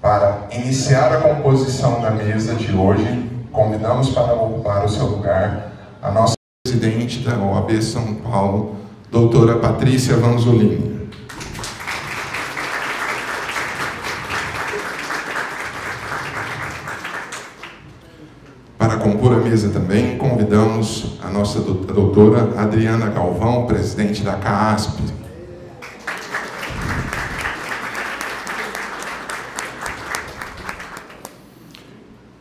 Para iniciar a composição da mesa de hoje, convidamos para ocupar o seu lugar a nossa presidente da OAB São Paulo, doutora Patrícia Vanzolini. Para compor a mesa também, convidamos a nossa doutora Adriana Galvão, presidente da CAASP.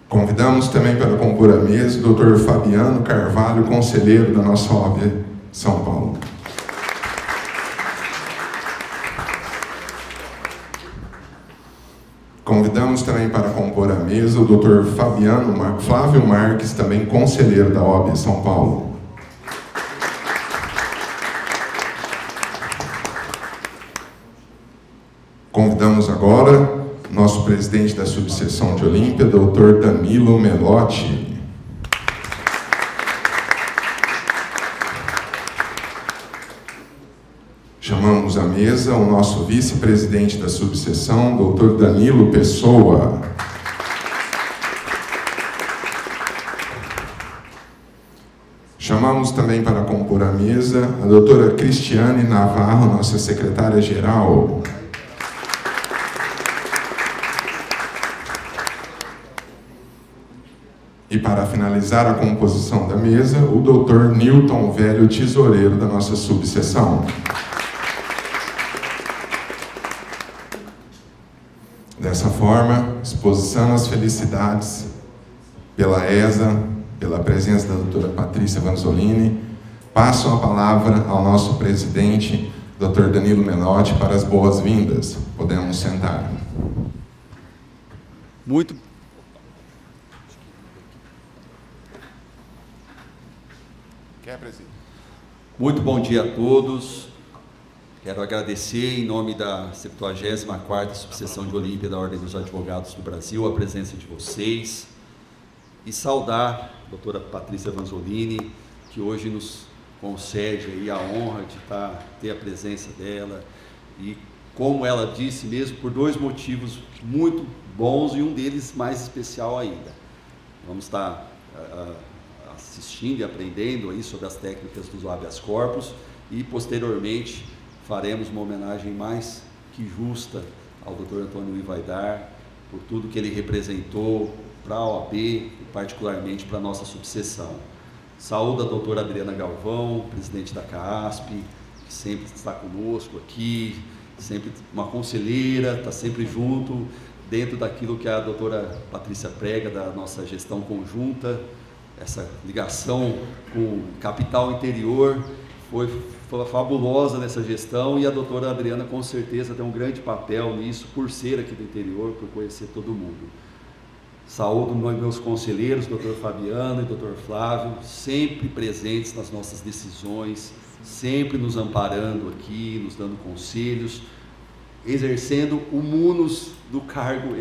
Convidamos também para compor a mesa o doutor Fabiano Carvalho, conselheiro da nossa OAB São Paulo. Convidamos também para compor a mesa o doutor Flávio Marques, também conselheiro da OAB São Paulo. Convidamos agora nosso presidente da subseção de Olímpia, doutor Danilo Melotti. Chamamos à mesa o nosso vice-presidente da subseção, doutor Danilo Pessoa. Chamamos também para compor a mesa a doutora Cristiane Navarro, nossa secretária-geral. E para finalizar a composição da mesa, o doutor Newton Velho, tesoureiro da nossa subseção. Dessa forma, exposição às felicidades pela ESA, pela presença da doutora Patrícia Vanzolini, passo a palavra ao nosso presidente, doutor Danilo Melotti, para as boas-vindas. Podemos sentar. Muito bom dia a todos. Quero agradecer, em nome da 74ª Subseção de Olímpia da Ordem dos Advogados do Brasil, a presença de vocês e saudar a doutora Patrícia Vanzolini, que hoje nos concede aí a honra de ter a presença dela e, como ela disse mesmo, por dois motivos muito bons e um deles mais especial ainda. Vamos estar assistindo e aprendendo aí sobre as técnicas dos habeas corpus e, posteriormente, faremos uma homenagem mais que justa ao Dr. Antônio Ivaidar por tudo que ele representou para a OAB e particularmente para a nossa subseção. Saúdo a doutora Adriana Galvão, presidente da CAASP, que sempre está conosco aqui, sempre uma conselheira, está sempre junto, dentro daquilo que a doutora Patrícia prega, da nossa gestão conjunta. Essa ligação com o capital interior foi fabulosa nessa gestão e a doutora Adriana com certeza tem um grande papel nisso, por ser aqui do interior, por conhecer todo mundo. Saúdo meus conselheiros, doutor Fabiano e doutor Flávio, sempre presentes nas nossas decisões, sempre nos amparando aqui, nos dando conselhos, exercendo o munus do cargo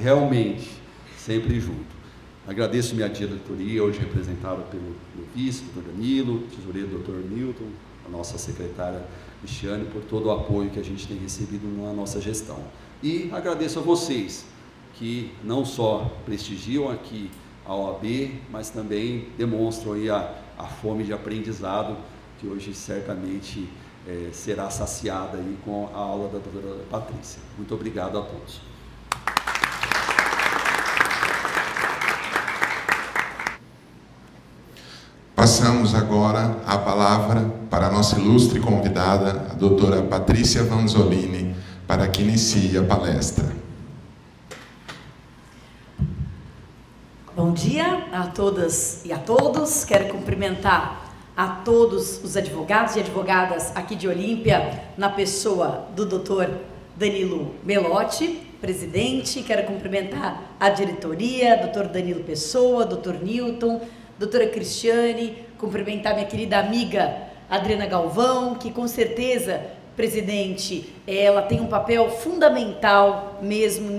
realmente, sempre junto. Agradeço minha diretoria, hoje representada pelo meu vice, doutor Danilo, tesoureiro doutor Newton, a nossa secretária Cristiane, por todo o apoio que a gente tem recebido na nossa gestão. E agradeço a vocês, que não só prestigiam aqui a OAB, mas também demonstram aí a fome de aprendizado, que hoje certamente será saciada aí com a aula da doutora Patrícia. Muito obrigado a todos. Passamos agora a palavra para a nossa ilustre convidada, a doutora Patrícia Vanzolini, para que inicie a palestra. Bom dia a todas e a todos. Quero cumprimentar a todos os advogados e advogadas aqui de Olímpia, na pessoa do doutor Danilo Melotti, presidente. Quero cumprimentar a diretoria, doutor Danilo Pessoa, doutor Newton, doutora Cristiane, cumprimentar minha querida amiga Adriana Galvão, que com certeza, presidente, ela tem um papel fundamental mesmo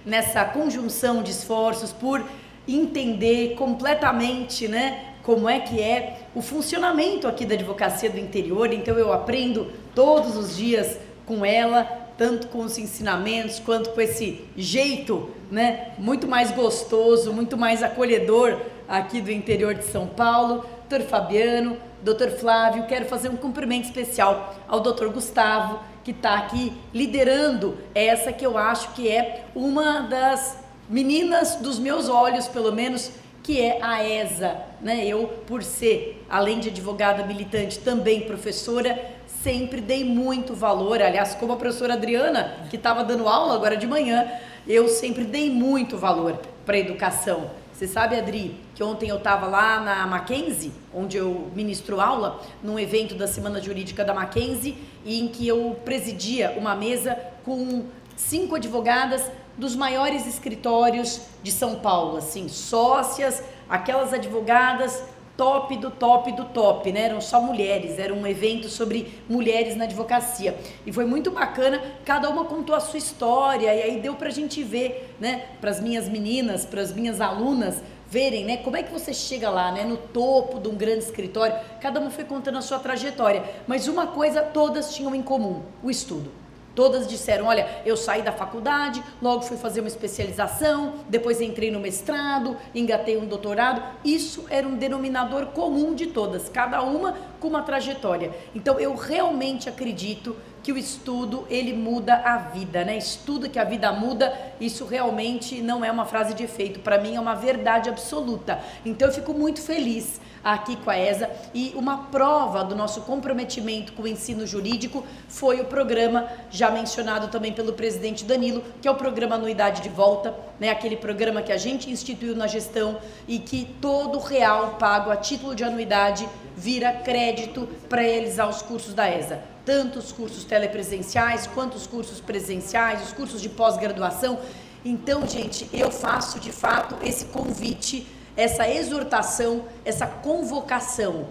nessa conjunção de esforços por entender completamente, né, como é que é o funcionamento aqui da advocacia do interior. Então eu aprendo todos os dias com ela, tanto com os ensinamentos, quanto com esse jeito, né, muito mais gostoso, muito mais acolhedor aqui do interior de São Paulo. Doutor Fabiano, doutor Flávio, quero fazer um cumprimento especial ao doutor Gustavo, que está aqui liderando essa que eu acho que é uma das meninas dos meus olhos, pelo menos, que é a ESA, né? Eu, por ser, além de advogada militante, também professora, sempre dei muito valor, aliás, como a professora Adriana, que estava dando aula agora de manhã, eu sempre dei muito valor para a educação. Você sabe, Adri, que ontem eu estava lá na Mackenzie, onde eu ministro aula, num evento da Semana Jurídica da Mackenzie, e em que eu presidia uma mesa com 5 advogadas dos maiores escritórios de São Paulo, assim, sócias, aquelas advogadas top do top do top, né? Eram só mulheres, era um evento sobre mulheres na advocacia. E foi muito bacana, cada uma contou a sua história, e aí deu pra gente ver, né? Para as minhas meninas, para as minhas alunas, verem, né? Como é que você chega lá, né? No topo de um grande escritório, cada uma foi contando a sua trajetória, mas uma coisa todas tinham em comum, o estudo. Todas disseram, olha, eu saí da faculdade, logo fui fazer uma especialização, depois entrei no mestrado, engatei um doutorado. Isso era um denominador comum de todas, cada uma com uma trajetória. Então, eu realmente acredito que o estudo, ele muda a vida, né? Estudo que a vida muda, isso realmente não é uma frase de efeito, para mim é uma verdade absoluta. Então, eu fico muito feliz aqui com a ESA, e uma prova do nosso comprometimento com o ensino jurídico foi o programa já mencionado também pelo presidente Danilo, que é o programa Anuidade de Volta, né? Aquele programa que a gente instituiu na gestão e que todo real pago a título de anuidade vira crédito para realizar os cursos da ESA, tanto os cursos telepresenciais quanto os cursos presenciais, os cursos de pós-graduação. Então, gente, eu faço de fato esse convite, essa exortação, essa convocação.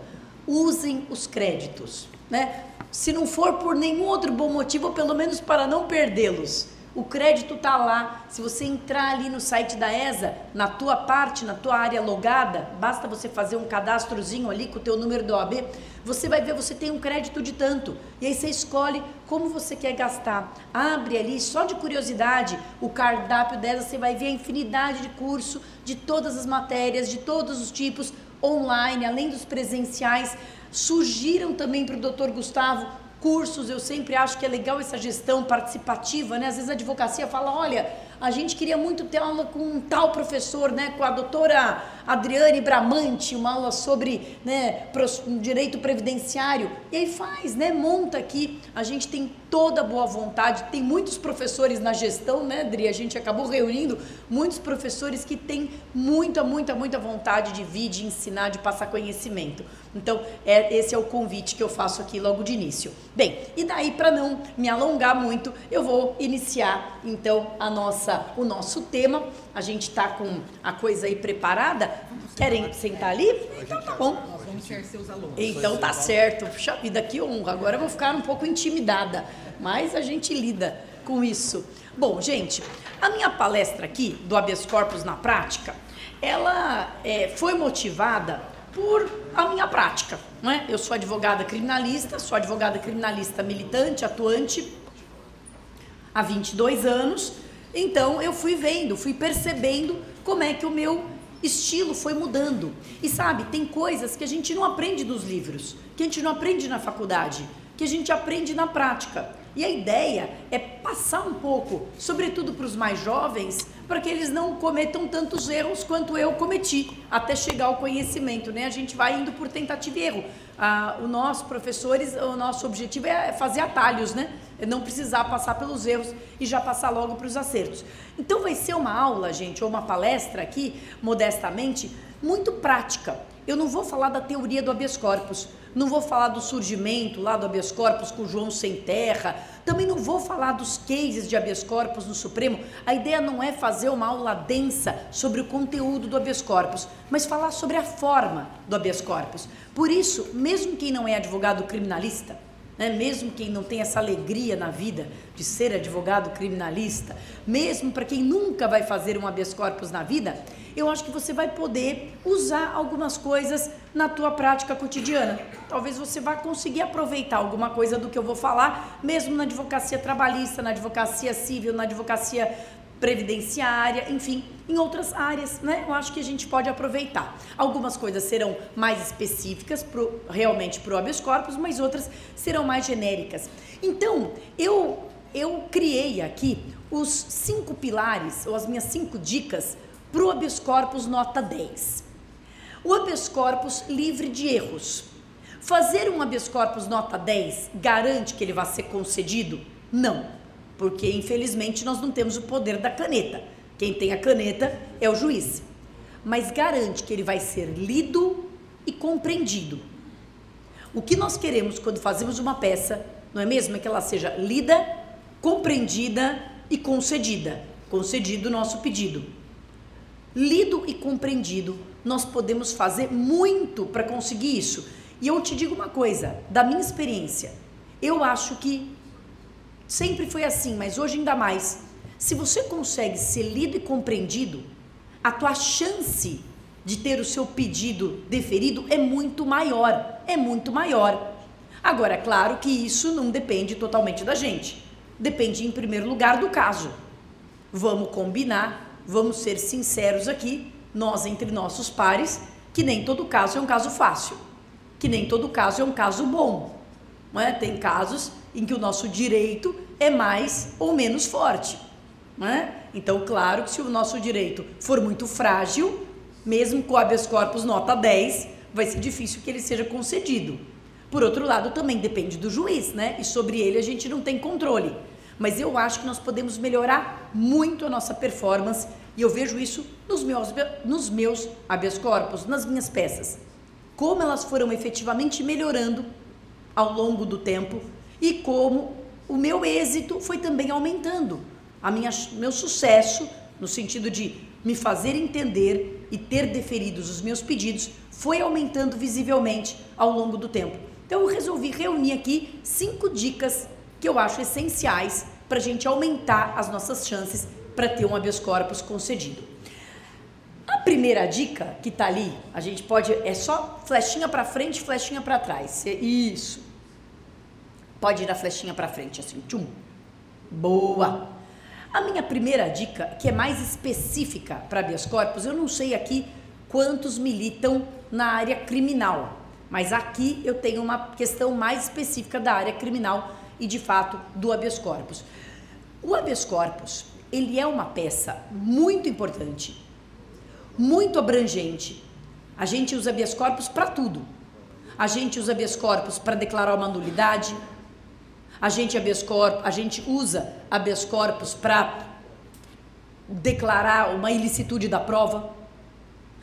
Usem os créditos, né? Se não for por nenhum outro bom motivo, ou pelo menos para não perdê-los. O crédito está lá. Se você entrar ali no site da ESA, na tua parte, na tua área logada, basta você fazer um cadastrozinho ali com o teu número do OAB, você vai ver, você tem um crédito de tanto. E aí você escolhe como você quer gastar. Abre ali, só de curiosidade, o cardápio da ESA, você vai ver a infinidade de curso, de todas as matérias, de todos os tipos, online, além dos presenciais. Surgiram também para o doutor Gustavo cursos. Eu sempre acho que é legal essa gestão participativa, né? Às vezes a advocacia fala, olha, a gente queria muito ter aula com um tal professor, né? Com a doutora Adriane Bramante, uma aula sobre, né, direito previdenciário. E aí faz, né? Monta aqui. A gente tem toda a boa vontade, tem muitos professores na gestão, né, Adri? A gente acabou reunindo muitos professores que têm muita vontade de vir, de ensinar, de passar conhecimento. Então, esse é o convite que eu faço aqui logo de início. Bem, e daí, para não me alongar muito, eu vou iniciar, então, o nosso tema. A gente está com a coisa aí preparada. Querem sentar ali? Então tá bom. Nós vamos ser seus alunos. Então tá certo. Puxa vida, que honra. Agora eu vou ficar um pouco intimidada, mas a gente lida com isso. Bom, gente, a minha palestra aqui, do habeas corpus na prática, ela foi motivada por a minha prática, não é? Eu sou advogada criminalista militante, atuante há 22 anos. Então eu fui percebendo como é que o meu estilo foi mudando. E sabe, tem coisas que a gente não aprende nos livros, que a gente não aprende na faculdade, que a gente aprende na prática. E a ideia é passar um pouco, sobretudo para os mais jovens, para que eles não cometam tantos erros quanto eu cometi, até chegar ao conhecimento, né? A gente vai indo por tentativa e erro. O nosso objetivo é fazer atalhos, né? É não precisar passar pelos erros e já passar logo para os acertos. Então vai ser uma aula, gente, ou uma palestra aqui, modestamente, muito prática. Eu não vou falar da teoria do habeas corpus, não vou falar do surgimento lá do habeas corpus com o João Sem Terra, também não vou falar dos cases de habeas corpus no Supremo. A ideia não é fazer uma aula densa sobre o conteúdo do habeas corpus, mas falar sobre a forma do habeas corpus. Por isso, mesmo quem não é advogado criminalista, né? Mesmo quem não tem essa alegria na vida de ser advogado criminalista, mesmo para quem nunca vai fazer um habeas corpus na vida, eu acho que você vai poder usar algumas coisas na tua prática cotidiana. Talvez você vá conseguir aproveitar alguma coisa do que eu vou falar, mesmo na advocacia trabalhista, na advocacia civil, na advocacia previdenciária, enfim, em outras áreas, né? Eu acho que a gente pode aproveitar. Algumas coisas serão mais específicas realmente para o habeas corpus, mas outras serão mais genéricas. Então, eu criei aqui os 5 pilares, ou as minhas 5 dicas para o habeas corpus nota 10. O habeas corpus livre de erros. Fazer um habeas corpus nota 10 garante que ele vai ser concedido? Não, porque infelizmente nós não temos o poder da caneta. Quem tem a caneta é o juiz. Mas garante que ele vai ser lido e compreendido. O que nós queremos quando fazemos uma peça, não é mesmo? É que ela seja lida, compreendida e concedida. Concedido o nosso pedido. Lido e compreendido, nós podemos fazer muito para conseguir isso. E eu te digo uma coisa, da minha experiência, eu acho que sempre foi assim, mas hoje ainda mais. Se você consegue ser lido e compreendido, a tua chance de ter o seu pedido deferido é muito maior, Agora, é claro que isso não depende totalmente da gente, depende em primeiro lugar do caso. Vamos combinar, vamos ser sinceros aqui, nós entre nossos pares, que nem todo caso é um caso fácil, que nem todo caso é um caso bom, não é? Tem casos em que o nosso direito é mais ou menos forte, não é? Então, claro que se o nosso direito for muito frágil, mesmo com o habeas corpus nota 10, vai ser difícil que ele seja concedido. Por outro lado, também depende do juiz, né? E sobre ele a gente não tem controle. Mas eu acho que nós podemos melhorar muito a nossa performance e eu vejo isso nos meus habeas corpus, nas minhas peças. Como elas foram efetivamente melhorando ao longo do tempo e como o meu êxito foi também aumentando. Meu sucesso, no sentido de me fazer entender e ter deferidos os meus pedidos, foi aumentando visivelmente ao longo do tempo. Então eu resolvi reunir aqui 5 dicas que eu acho essenciais para a gente aumentar as nossas chances para ter um habeas corpus concedido. A primeira dica que está ali, a gente pode, é só flechinha para frente, flechinha para trás. Isso. Pode ir a flechinha para frente, assim, tchum. Boa. A minha primeira dica, que é mais específica para habeas corpus, eu não sei aqui quantos militam na área criminal, mas aqui eu tenho uma questão mais específica da área criminal e de fato do habeas corpus. O habeas corpus, ele é uma peça muito importante, muito abrangente. A gente usa habeas corpus para tudo. A gente usa habeas corpus para declarar uma nulidade, a gente usa habeas corpus para declarar uma ilicitude da prova,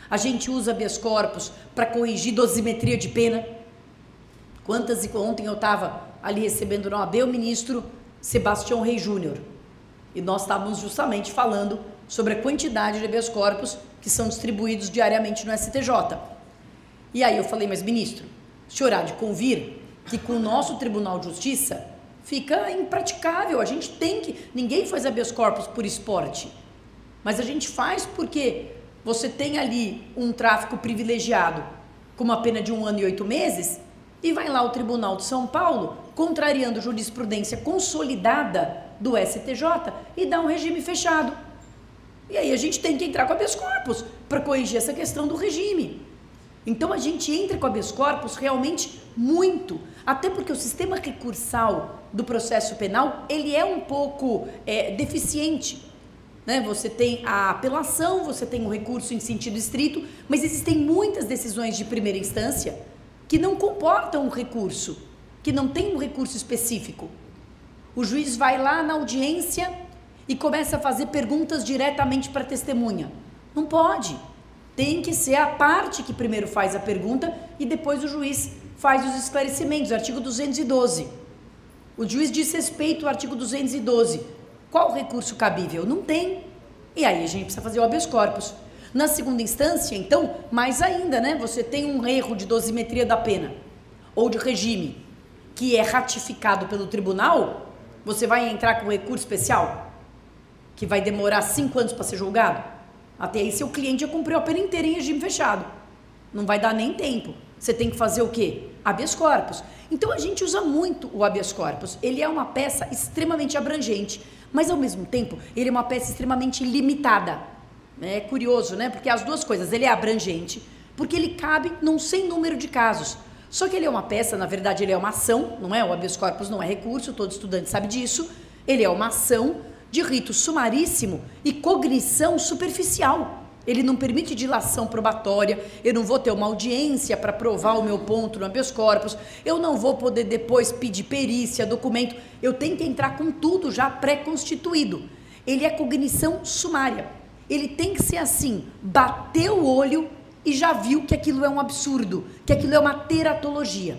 a gente usa habeas corpus para corrigir dosimetria de pena. Ontem eu estava ali recebendo no OAB o ministro Sebastião Rey Júnior, e nós estávamos justamente falando sobre a quantidade de habeas corpus que são distribuídos diariamente no STJ. E aí eu falei, mas ministro, o senhor há de convir que com o nosso Tribunal de Justiça fica impraticável, a gente tem que... Ninguém faz habeas corpus por esporte, mas a gente faz porque você tem ali um tráfico privilegiado com uma pena de 1 ano e 8 meses e vai lá o Tribunal de São Paulo, contrariando jurisprudência consolidada do STJ e dá um regime fechado. E aí a gente tem que entrar com habeas corpus para corrigir essa questão do regime. Então a gente entra com habeas corpus realmente muito, até porque o sistema recursal do processo penal, ele é um pouco deficiente, né? Você tem a apelação, você tem o recurso em sentido estrito, mas existem muitas decisões de primeira instância que não comportam um recurso, que não tem um recurso específico. O juiz vai lá na audiência e começa a fazer perguntas diretamente para a testemunha. Não pode. Tem que ser a parte que primeiro faz a pergunta e depois o juiz faz os esclarecimentos. Artigo 212. O juiz diz respeito ao artigo 212. Qual o recurso cabível? Não tem. E aí a gente precisa fazer o habeas corpus. Na segunda instância, então, mais ainda, né? Você tem um erro de dosimetria da pena ou de regime. que é ratificado pelo tribunal, você vai entrar com recurso especial, que vai demorar 5 anos para ser julgado? Até aí seu cliente já cumpriu a pena inteira em regime fechado. Não vai dar nem tempo. Você tem que fazer o quê? Habeas corpus. Então a gente usa muito o habeas corpus. Ele é uma peça extremamente abrangente, mas ao mesmo tempo ele é uma peça extremamente limitada. É curioso, né? Porque as duas coisas, ele é abrangente, porque ele cabe num sem número de casos. Só que ele é uma peça, na verdade ele é uma ação, não é? O habeas corpus não é recurso, todo estudante sabe disso. Ele é uma ação de rito sumaríssimo e cognição superficial. Ele não permite dilação probatória, eu não vou ter uma audiência para provar o meu ponto no habeas corpus, eu não vou poder depois pedir perícia, documento, eu tenho que entrar com tudo já pré-constituído. Ele é cognição sumária, ele tem que ser assim, bateu o olho e já viu que aquilo é um absurdo, que aquilo é uma teratologia.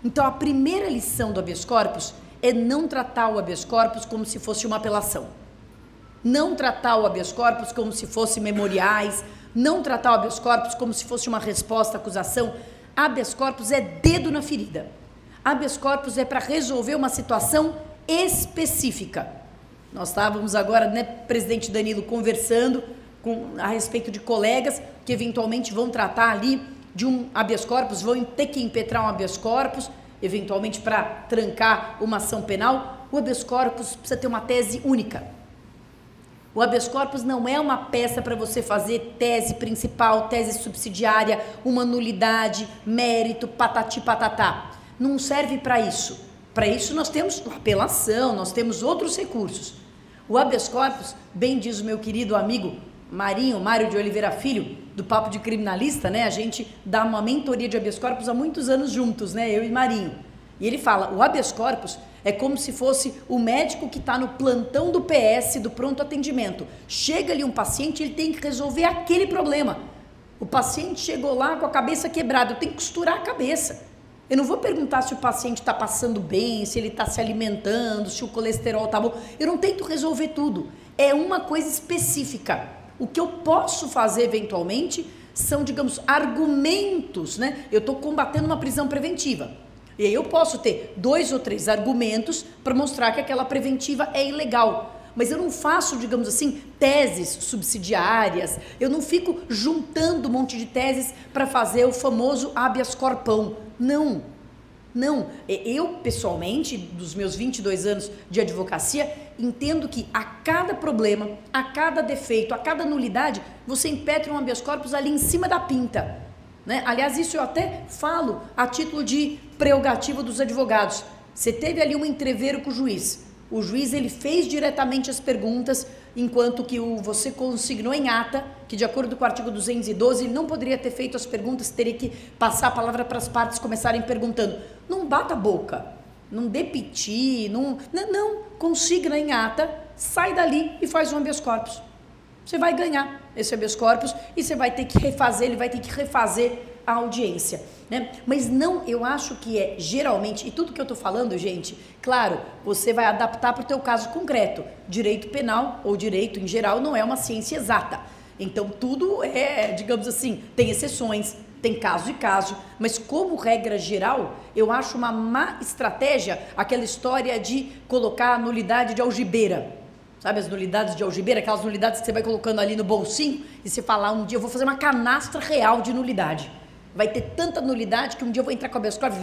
Então a primeira lição do habeas corpus é não tratar o habeas corpus como se fosse uma apelação. Não tratar o habeas corpus como se fosse memoriais, não tratar o habeas corpus como se fosse uma resposta à acusação. Habeas corpus é dedo na ferida. Habeas corpus é para resolver uma situação específica. Nós estávamos agora, né, presidente Danilo, conversando a respeito de colegas que eventualmente vão tratar ali de um habeas corpus, vão ter que impetrar um habeas corpus, eventualmente para trancar uma ação penal. O habeas corpus precisa ter uma tese única. O habeas corpus não é uma peça para você fazer tese principal, tese subsidiária, uma nulidade, mérito, patati patatá. Não serve para isso. Para isso nós temos apelação, nós temos outros recursos. O habeas corpus, bem diz o meu querido amigo Mário de Oliveira Filho, do Papo de Criminalista, né? A gente dá uma mentoria de habeas corpus há muitos anos juntos, né? Eu e Marinho. E ele fala, o habeas corpus é como se fosse o médico que está no plantão do PS, do pronto atendimento. Chega ali um paciente, ele tem que resolver aquele problema. O paciente chegou lá com a cabeça quebrada, eu tenho que costurar a cabeça. Eu não vou perguntar se o paciente está passando bem, se ele está se alimentando, se o colesterol está bom. Eu não tento resolver tudo. É uma coisa específica. O que eu posso fazer eventualmente são, digamos, argumentos, né? Eu estou combatendo uma prisão preventiva. E aí eu posso ter 2 ou 3 argumentos para mostrar que aquela preventiva é ilegal. Mas eu não faço, digamos assim, teses subsidiárias, eu não fico juntando um monte de teses para fazer o famoso habeas corpão. Não, não. Eu, pessoalmente, dos meus 22 anos de advocacia, entendo que a cada problema, a cada defeito, a cada nulidade, você impetra um habeas corpus ali em cima da pinta. Né? Aliás, isso eu até falo a título de prerrogativa dos advogados. Você teve ali um entreveiro com o juiz. O juiz ele fez diretamente as perguntas, enquanto que você consignou em ata, que de acordo com o artigo 212, ele não poderia ter feito as perguntas, teria que passar a palavra para as partes começarem perguntando. Não bata a boca, não dê piti, não, consigna em ata, sai dali e faz um habeas corpus. Você vai ganhar esse habeas corpus e você vai ter que refazer, ele vai ter que refazer a audiência, né? Mas não, eu acho que é geralmente, e tudo que eu tô falando, gente, claro, você vai adaptar para o teu caso concreto. Direito penal ou direito em geral não é uma ciência exata. Então tudo é, digamos assim, tem exceções, tem caso e caso, mas como regra geral, eu acho uma má estratégia aquela história de colocar a nulidade de algibeira. Sabe as nulidades de algibeira? Aquelas nulidades que você vai colocando ali no bolsinho e você fala, um dia eu vou fazer uma canastra real de nulidade. Vai ter tanta nulidade que um dia eu vou entrar com a habeas corpus,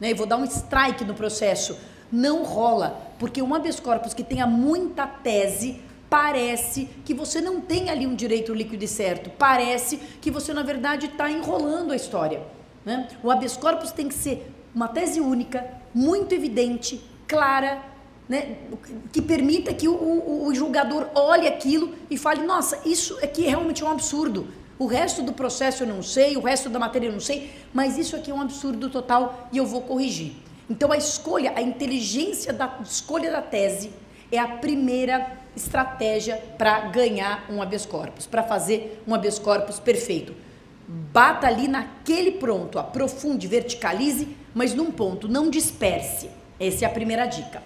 né, e vou dar um strike no processo. Não rola, porque um habeas corpus que tenha muita tese, parece que você não tem ali um direito líquido e certo. Parece que você, na verdade, está enrolando a história. Né? O habeas corpus tem que ser uma tese única, muito evidente, clara, né, que permita que o julgador olhe aquilo e fale, nossa, isso aqui realmente é um absurdo. O resto do processo eu não sei, o resto da matéria eu não sei, mas isso aqui é um absurdo total e eu vou corrigir. Então a escolha, a inteligência da escolha da tese é a primeira estratégia para ganhar um habeas corpus, para fazer um habeas corpus perfeito. Bata ali naquele pronto, aprofunde, verticalize, mas num ponto, não disperse. Essa é a primeira dica.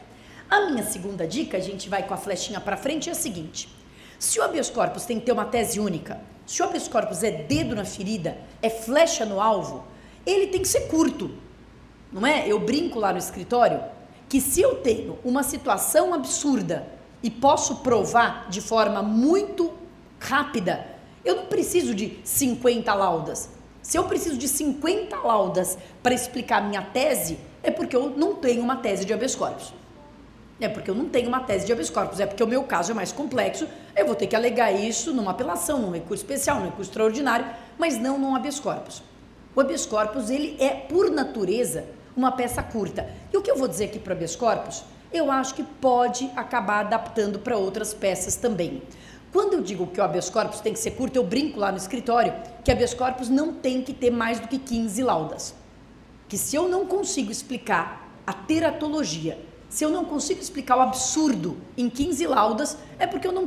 A minha segunda dica, a gente vai com a flechinha para frente, é a seguinte. Se o habeas corpus tem que ter uma tese única, se o habeas corpus é dedo na ferida, é flecha no alvo, ele tem que ser curto. não é? Eu brinco lá no escritório que se eu tenho uma situação absurda e posso provar de forma muito rápida, eu não preciso de 50 laudas. Se eu preciso de 50 laudas para explicar a minha tese, é porque eu não tenho uma tese de habeas corpus. É porque eu não tenho uma tese de habeas corpus, é porque o meu caso é mais complexo, eu vou ter que alegar isso numa apelação, num recurso especial, num recurso extraordinário, mas não num habeas corpus. O habeas corpus, ele é, por natureza, uma peça curta. E o que eu vou dizer aqui para o habeas corpus, eu acho que pode acabar adaptando para outras peças também. Quando eu digo que o habeas corpus tem que ser curto, eu brinco lá no escritório que habeas corpus não tem que ter mais do que 15 laudas. Que se eu não consigo explicar a teratologia, se eu não consigo explicar o absurdo em 15 laudas, é porque eu não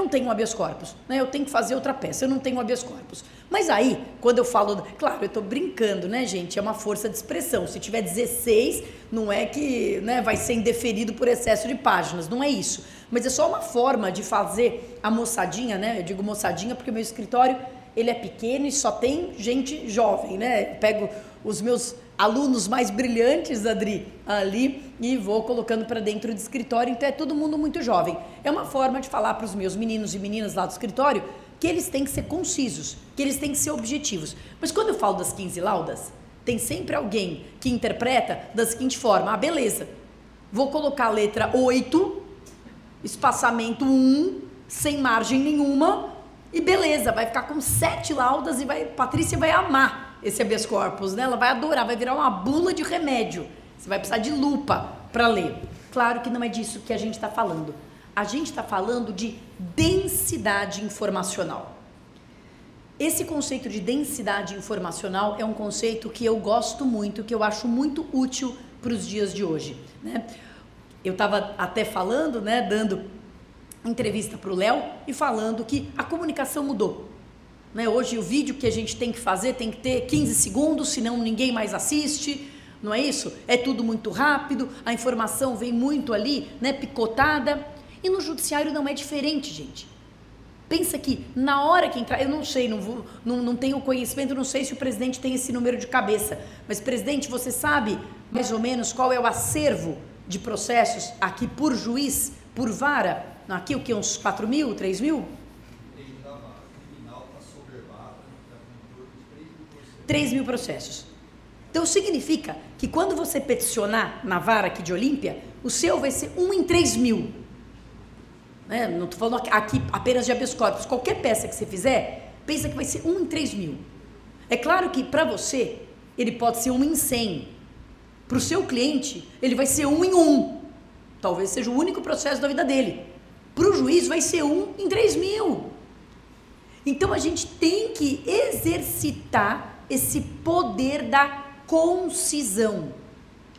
tenho um habeas corpus, né? Eu tenho que fazer outra peça, eu não tenho um habeas corpus. Mas aí, quando eu falo, claro, eu estou brincando, né, gente? É uma força de expressão. Se tiver 16, não é que, né, vai ser indeferido por excesso de páginas, não é isso. Mas é só uma forma de fazer a moçadinha, né? Eu digo moçadinha porque o meu escritório, ele é pequeno e só tem gente jovem, né? Eu pego os meus alunos mais brilhantes, Adri, ali e vou colocando para dentro do escritório, então é todo mundo muito jovem. É uma forma de falar para os meus meninos e meninas lá do escritório que eles têm que ser concisos, que eles têm que ser objetivos. Mas quando eu falo das 15 laudas, tem sempre alguém que interpreta da seguinte forma: ah, beleza, vou colocar a letra 8, espaçamento 1, sem margem nenhuma, e beleza, vai ficar com 7 laudas e Patrícia vai amar esse habeas corpus, né? Ela vai adorar, vai virar uma bula de remédio. Você vai precisar de lupa para ler. Claro que não é disso que a gente está falando. A gente está falando de densidade informacional. Esse conceito de densidade informacional é um conceito que eu gosto muito, que eu acho muito útil para os dias de hoje, né? Eu estava até falando, né, dando entrevista para o Léo e falando que a comunicação mudou. Né? Hoje o vídeo que a gente tem que fazer tem que ter 15 segundos, senão ninguém mais assiste, não é isso? É tudo muito rápido, a informação vem muito ali, né, picotada, e no judiciário não é diferente, gente. Pensa que na hora que entrar, eu não sei, não tenho conhecimento, não sei se o presidente tem esse número de cabeça, mas presidente, você sabe mais ou menos qual é o acervo de processos aqui por juiz, por vara? Aqui o que, uns 4 mil, 3 mil? 3 mil processos. Então significa que quando você peticionar na vara aqui de Olímpia, o seu vai ser 1 em 3 mil. Né? Não estou falando aqui apenas de habeas corpus. Qualquer peça que você fizer, pensa que vai ser 1 em 3 mil. É claro que para você, ele pode ser 1 em 100. Para o seu cliente, ele vai ser 1 em 1. Talvez seja o único processo da vida dele. Para o juiz, vai ser 1 em 3 mil. Então a gente tem que exercitar esse poder da concisão,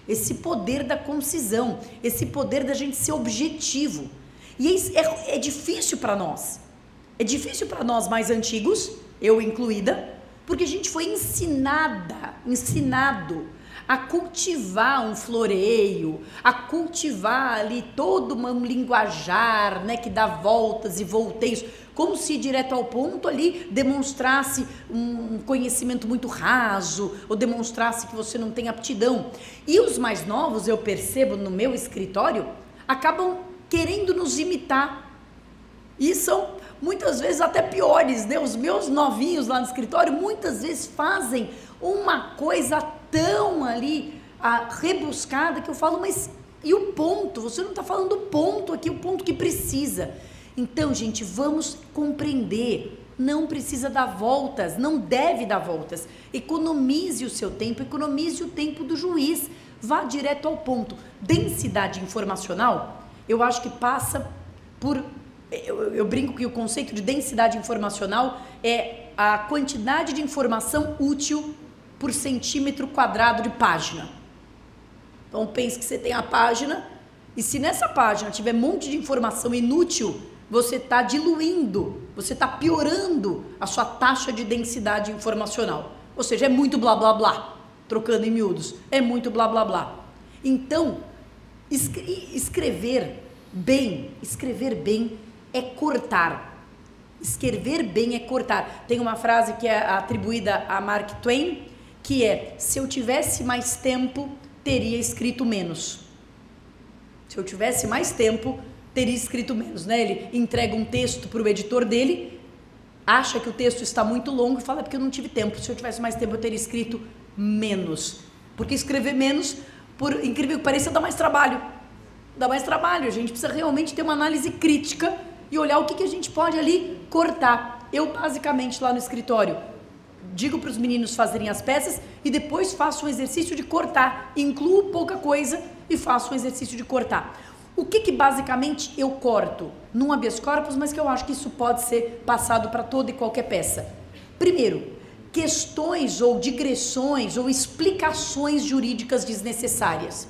esse poder da concisão, esse poder da gente ser objetivo. E é difícil para nós, mais antigos, eu incluída, porque a gente foi ensinado a cultivar um floreio, a cultivar ali todo um linguajar, né, que dá voltas e volteios, como se direto ao ponto ali demonstrasse um conhecimento muito raso, ou demonstrasse que você não tem aptidão. E os mais novos, eu percebo no meu escritório, acabam querendo nos imitar. E são muitas vezes até piores, né? Os meus novinhos lá no escritório muitas vezes fazem uma coisa tão ali rebuscada que eu falo, mas e o ponto? Você não está falando o ponto aqui, o ponto que precisa. Então, gente, vamos compreender, não precisa dar voltas, não deve dar voltas. Economize o seu tempo, economize o tempo do juiz, vá direto ao ponto. Densidade informacional, eu acho que passa por... Eu brinco que o conceito de densidade informacional é a quantidade de informação útil por centímetro quadrado de página. Então, pense que você tem a página, e se nessa página tiver um monte de informação inútil, você está diluindo, você está piorando a sua taxa de densidade informacional. Ou seja, é muito blá blá blá, trocando em miúdos, é muito blá blá blá. Então, escrever bem é cortar. Escrever bem é cortar. Tem uma frase que é atribuída a Mark Twain, que é: se eu tivesse mais tempo, teria escrito menos. Se eu tivesse mais tempo, teria escrito menos, né? Ele entrega um texto para o editor dele, acha que o texto está muito longo e fala: porque eu não tive tempo, se eu tivesse mais tempo eu teria escrito menos. Porque escrever menos, por incrível que pareça, dá mais trabalho. Dá mais trabalho, a gente precisa realmente ter uma análise crítica e olhar o que a gente pode ali cortar. Eu basicamente lá no escritório digo para os meninos fazerem as peças e depois faço um exercício de cortar, incluo pouca coisa e faço um exercício de cortar. O que basicamente eu corto num habeas corpus, mas que eu acho que isso pode ser passado para toda e qualquer peça? Primeiro, questões ou digressões ou explicações jurídicas desnecessárias.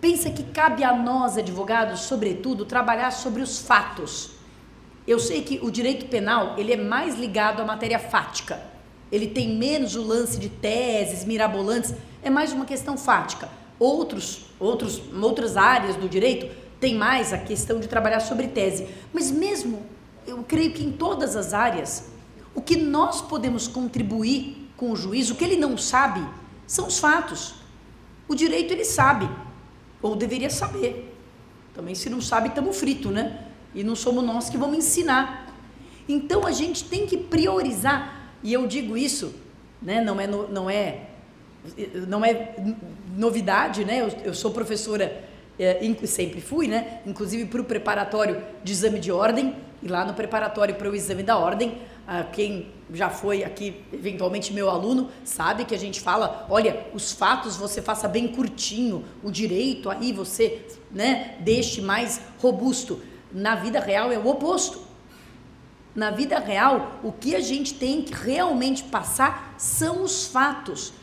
Pensa que cabe a nós, advogados, sobretudo, trabalhar sobre os fatos. Eu sei que o direito penal, ele é mais ligado à matéria fática. Ele tem menos o lance de teses mirabolantes, é mais uma questão fática. Outras áreas do direito tem mais a questão de trabalhar sobre tese. Mas mesmo, eu creio que em todas as áreas, o que nós podemos contribuir com o juiz, o que ele não sabe, são os fatos. O direito ele sabe, ou deveria saber. Também se não sabe, estamos fritos, né? E não somos nós que vamos ensinar. Então a gente tem que priorizar, e eu digo isso, né? Não é novidade, né? Eu sou professora, sempre fui, né? Inclusive para o preparatório de exame de ordem, e lá no preparatório para o exame da ordem, quem já foi aqui, eventualmente meu aluno, sabe que a gente fala: olha, os fatos você faça bem curtinho, o direito aí você, né, deixe mais robusto. Na vida real é o oposto. Na vida real, o que a gente tem que realmente passar são os fatos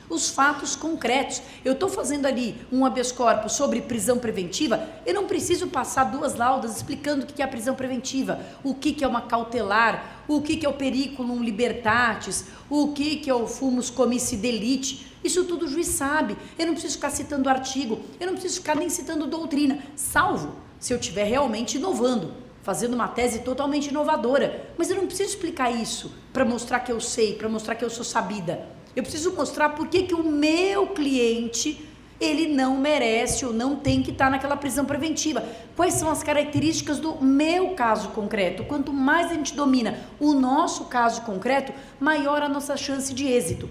concretos. Eu estou fazendo ali um habeas corpus sobre prisão preventiva, eu não preciso passar 2 laudas explicando o que é a prisão preventiva, o que é uma cautelar, o que é o periculum libertatis, o que é o fumus comissi delicti. Isso tudo o juiz sabe. Eu não preciso ficar citando artigo, eu não preciso ficar nem citando doutrina, salvo se eu estiver realmente inovando, fazendo uma tese totalmente inovadora. Mas eu não preciso explicar isso para mostrar que eu sei, para mostrar que eu sou sabida. Eu preciso mostrar por que o meu cliente, ele não merece ou não tem que estar naquela prisão preventiva. Quais são as características do meu caso concreto? Quanto mais a gente domina o nosso caso concreto, maior a nossa chance de êxito.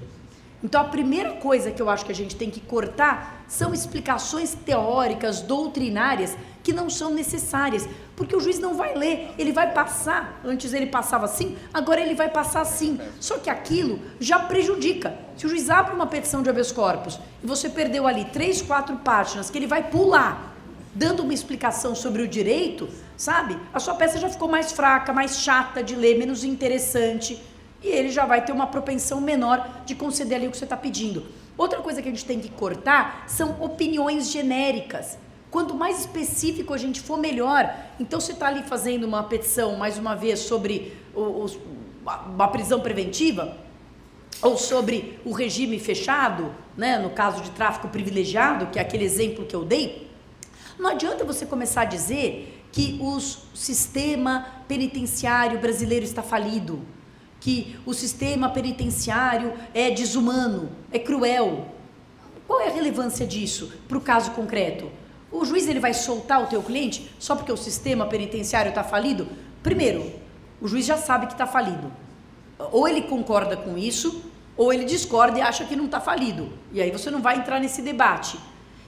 Então a primeira coisa que eu acho que a gente tem que cortar são explicações teóricas, doutrinárias, que não são necessárias, porque o juiz não vai ler, ele vai passar. Antes ele passava assim, agora ele vai passar assim. Só que aquilo já prejudica. Se o juiz abre uma petição de habeas corpus e você perdeu ali 3, 4 páginas que ele vai pular, dando uma explicação sobre o direito, sabe? A sua peça já ficou mais fraca, mais chata de ler, menos interessante, e ele já vai ter uma propensão menor de conceder ali o que você está pedindo. Outra coisa que a gente tem que cortar são opiniões genéricas. Quanto mais específico a gente for, melhor. Então, você está ali fazendo uma petição, mais uma vez, sobre a prisão preventiva, ou sobre o regime fechado, né, no caso de tráfico privilegiado, que é aquele exemplo que eu dei. Não adianta você começar a dizer que o sistema penitenciário brasileiro está falido, que o sistema penitenciário é desumano, é cruel. Qual é a relevância disso para o caso concreto? O juiz ele vai soltar o teu cliente só porque o sistema penitenciário está falido? Primeiro, o juiz já sabe que está falido. Ou ele concorda com isso, ou ele discorda e acha que não está falido. E aí você não vai entrar nesse debate.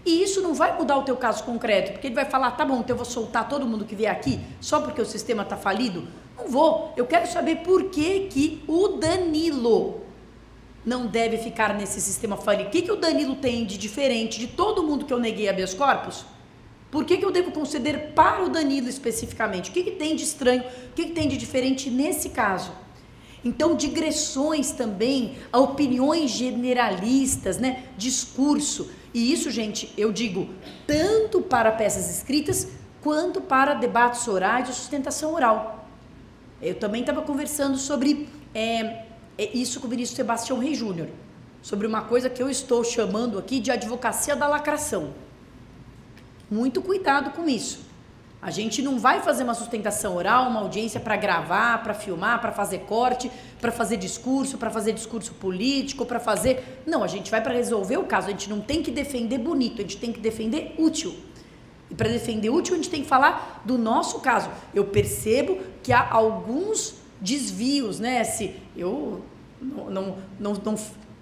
E isso não vai mudar o teu caso concreto, porque ele vai falar: tá bom, então eu vou soltar todo mundo que vier aqui só porque o sistema está falido? Não vou. Eu quero saber por que o Danilo não deve ficar nesse sistema falido. O que o Danilo tem de diferente de todo mundo que eu neguei habeas corpus? Por que eu devo conceder para o Danilo especificamente? O que tem de estranho? O que tem de diferente nesse caso? Então, digressões também a opiniões generalistas, né? Discurso. E isso, gente, eu digo, tanto para peças escritas, quanto para debates orais e sustentação oral. Eu também estava conversando sobre isso com o ministro Sebastião Rey Júnior, sobre uma coisa que eu estou chamando aqui de advocacia da lacração. Muito cuidado com isso. A gente não vai fazer uma sustentação oral, uma audiência para gravar, para filmar, para fazer corte, para fazer discurso político, para fazer... Não, a gente vai para resolver o caso. A gente não tem que defender bonito, a gente tem que defender útil. E para defender útil, a gente tem que falar do nosso caso. Eu percebo que há alguns desvios, né? Se eu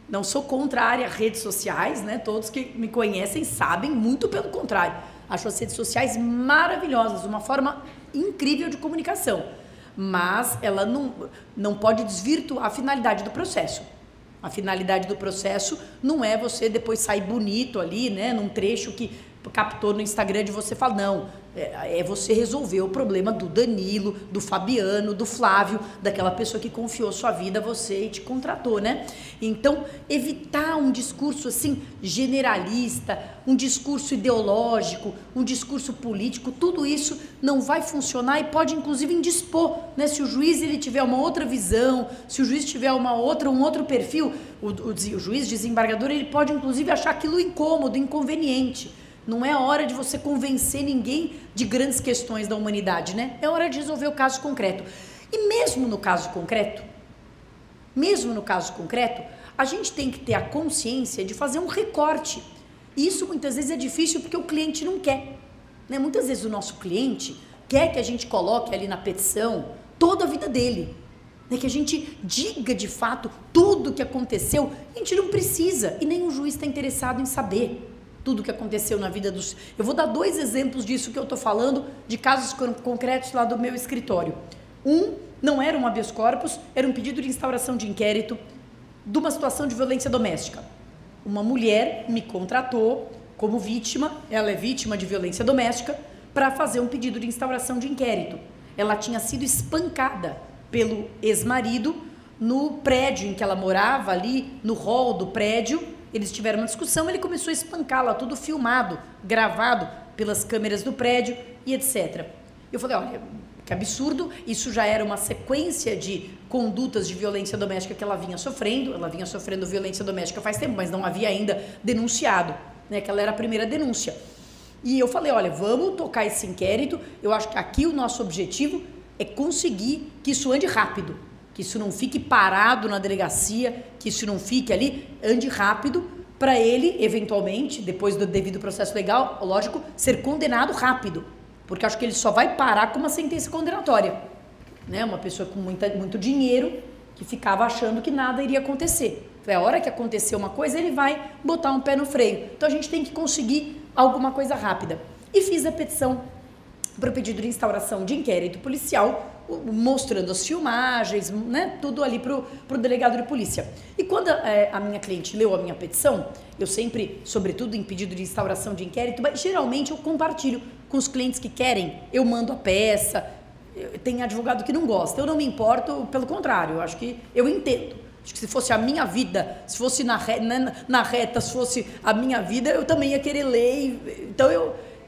não sou contra a área redes sociais, né? Todos que me conhecem sabem, muito pelo contrário. Acho as redes sociais maravilhosas, uma forma incrível de comunicação. Mas ela não pode desvirtuar a finalidade do processo. A finalidade do processo não é você depois sair bonito ali, né? Num trecho que captou no Instagram de você falar, não, é você resolver o problema do Danilo, do Fabiano, do Flávio, daquela pessoa que confiou sua vida a você e te contratou, né? Então, evitar um discurso assim generalista, um discurso ideológico, um discurso político, tudo isso não vai funcionar e pode inclusive indispor, né? Se o juiz ele tiver uma outra visão, se o juiz tiver um outro perfil, o juiz desembargador ele pode inclusive achar aquilo incômodo, inconveniente. Não é hora de você convencer ninguém de grandes questões da humanidade, né? É hora de resolver o caso concreto. E mesmo no caso concreto, a gente tem que ter a consciência de fazer um recorte. E isso muitas vezes é difícil porque o cliente não quer, né? Muitas vezes o nosso cliente quer que a gente coloque ali na petição toda a vida dele, né? Que a gente diga de fato tudo o que aconteceu. A gente não precisa e nem o juiz está interessado em saber tudo o que aconteceu na vida dos... Eu vou dar 2 exemplos disso que eu estou falando, de casos concretos lá do meu escritório. Um, não era um habeas corpus, era um pedido de instauração de inquérito de uma situação de violência doméstica. Uma mulher me contratou como vítima, ela é vítima de violência doméstica, para fazer um pedido de instauração de inquérito. Ela tinha sido espancada pelo ex-marido no prédio em que ela morava, ali no hall do prédio. Eles tiveram uma discussão, ele começou a espancá-la, tudo filmado, gravado pelas câmeras do prédio e etc. Eu falei, olha, que absurdo, isso já era uma sequência de condutas de violência doméstica que ela vinha sofrendo violência doméstica faz tempo, mas não havia ainda denunciado, né, que ela era a primeira denúncia. E eu falei, olha, vamos tocar esse inquérito, eu acho que aqui o nosso objetivo é conseguir que isso ande rápido, que isso não fique parado na delegacia, que isso não fique ali, ande rápido, para ele, eventualmente, depois do devido processo legal, lógico, ser condenado rápido, porque acho que ele só vai parar com uma sentença condenatória, né? Uma pessoa com muito dinheiro, que ficava achando que nada iria acontecer. A hora que acontecer uma coisa, ele vai botar um pé no freio. Então a gente tem que conseguir alguma coisa rápida. E fiz a petição para o pedido de instauração de inquérito policial, mostrando as filmagens, né, tudo ali para o delegado de polícia. E quando a minha cliente leu a minha petição, eu sempre, sobretudo em pedido de instauração de inquérito, mas geralmente eu compartilho com os clientes que querem, eu mando a peça, tem advogado que não gosta, eu não me importo, pelo contrário, eu acho que eu entendo. Acho que se fosse a minha vida, se fosse na reta, se fosse a minha vida, eu também ia querer ler, então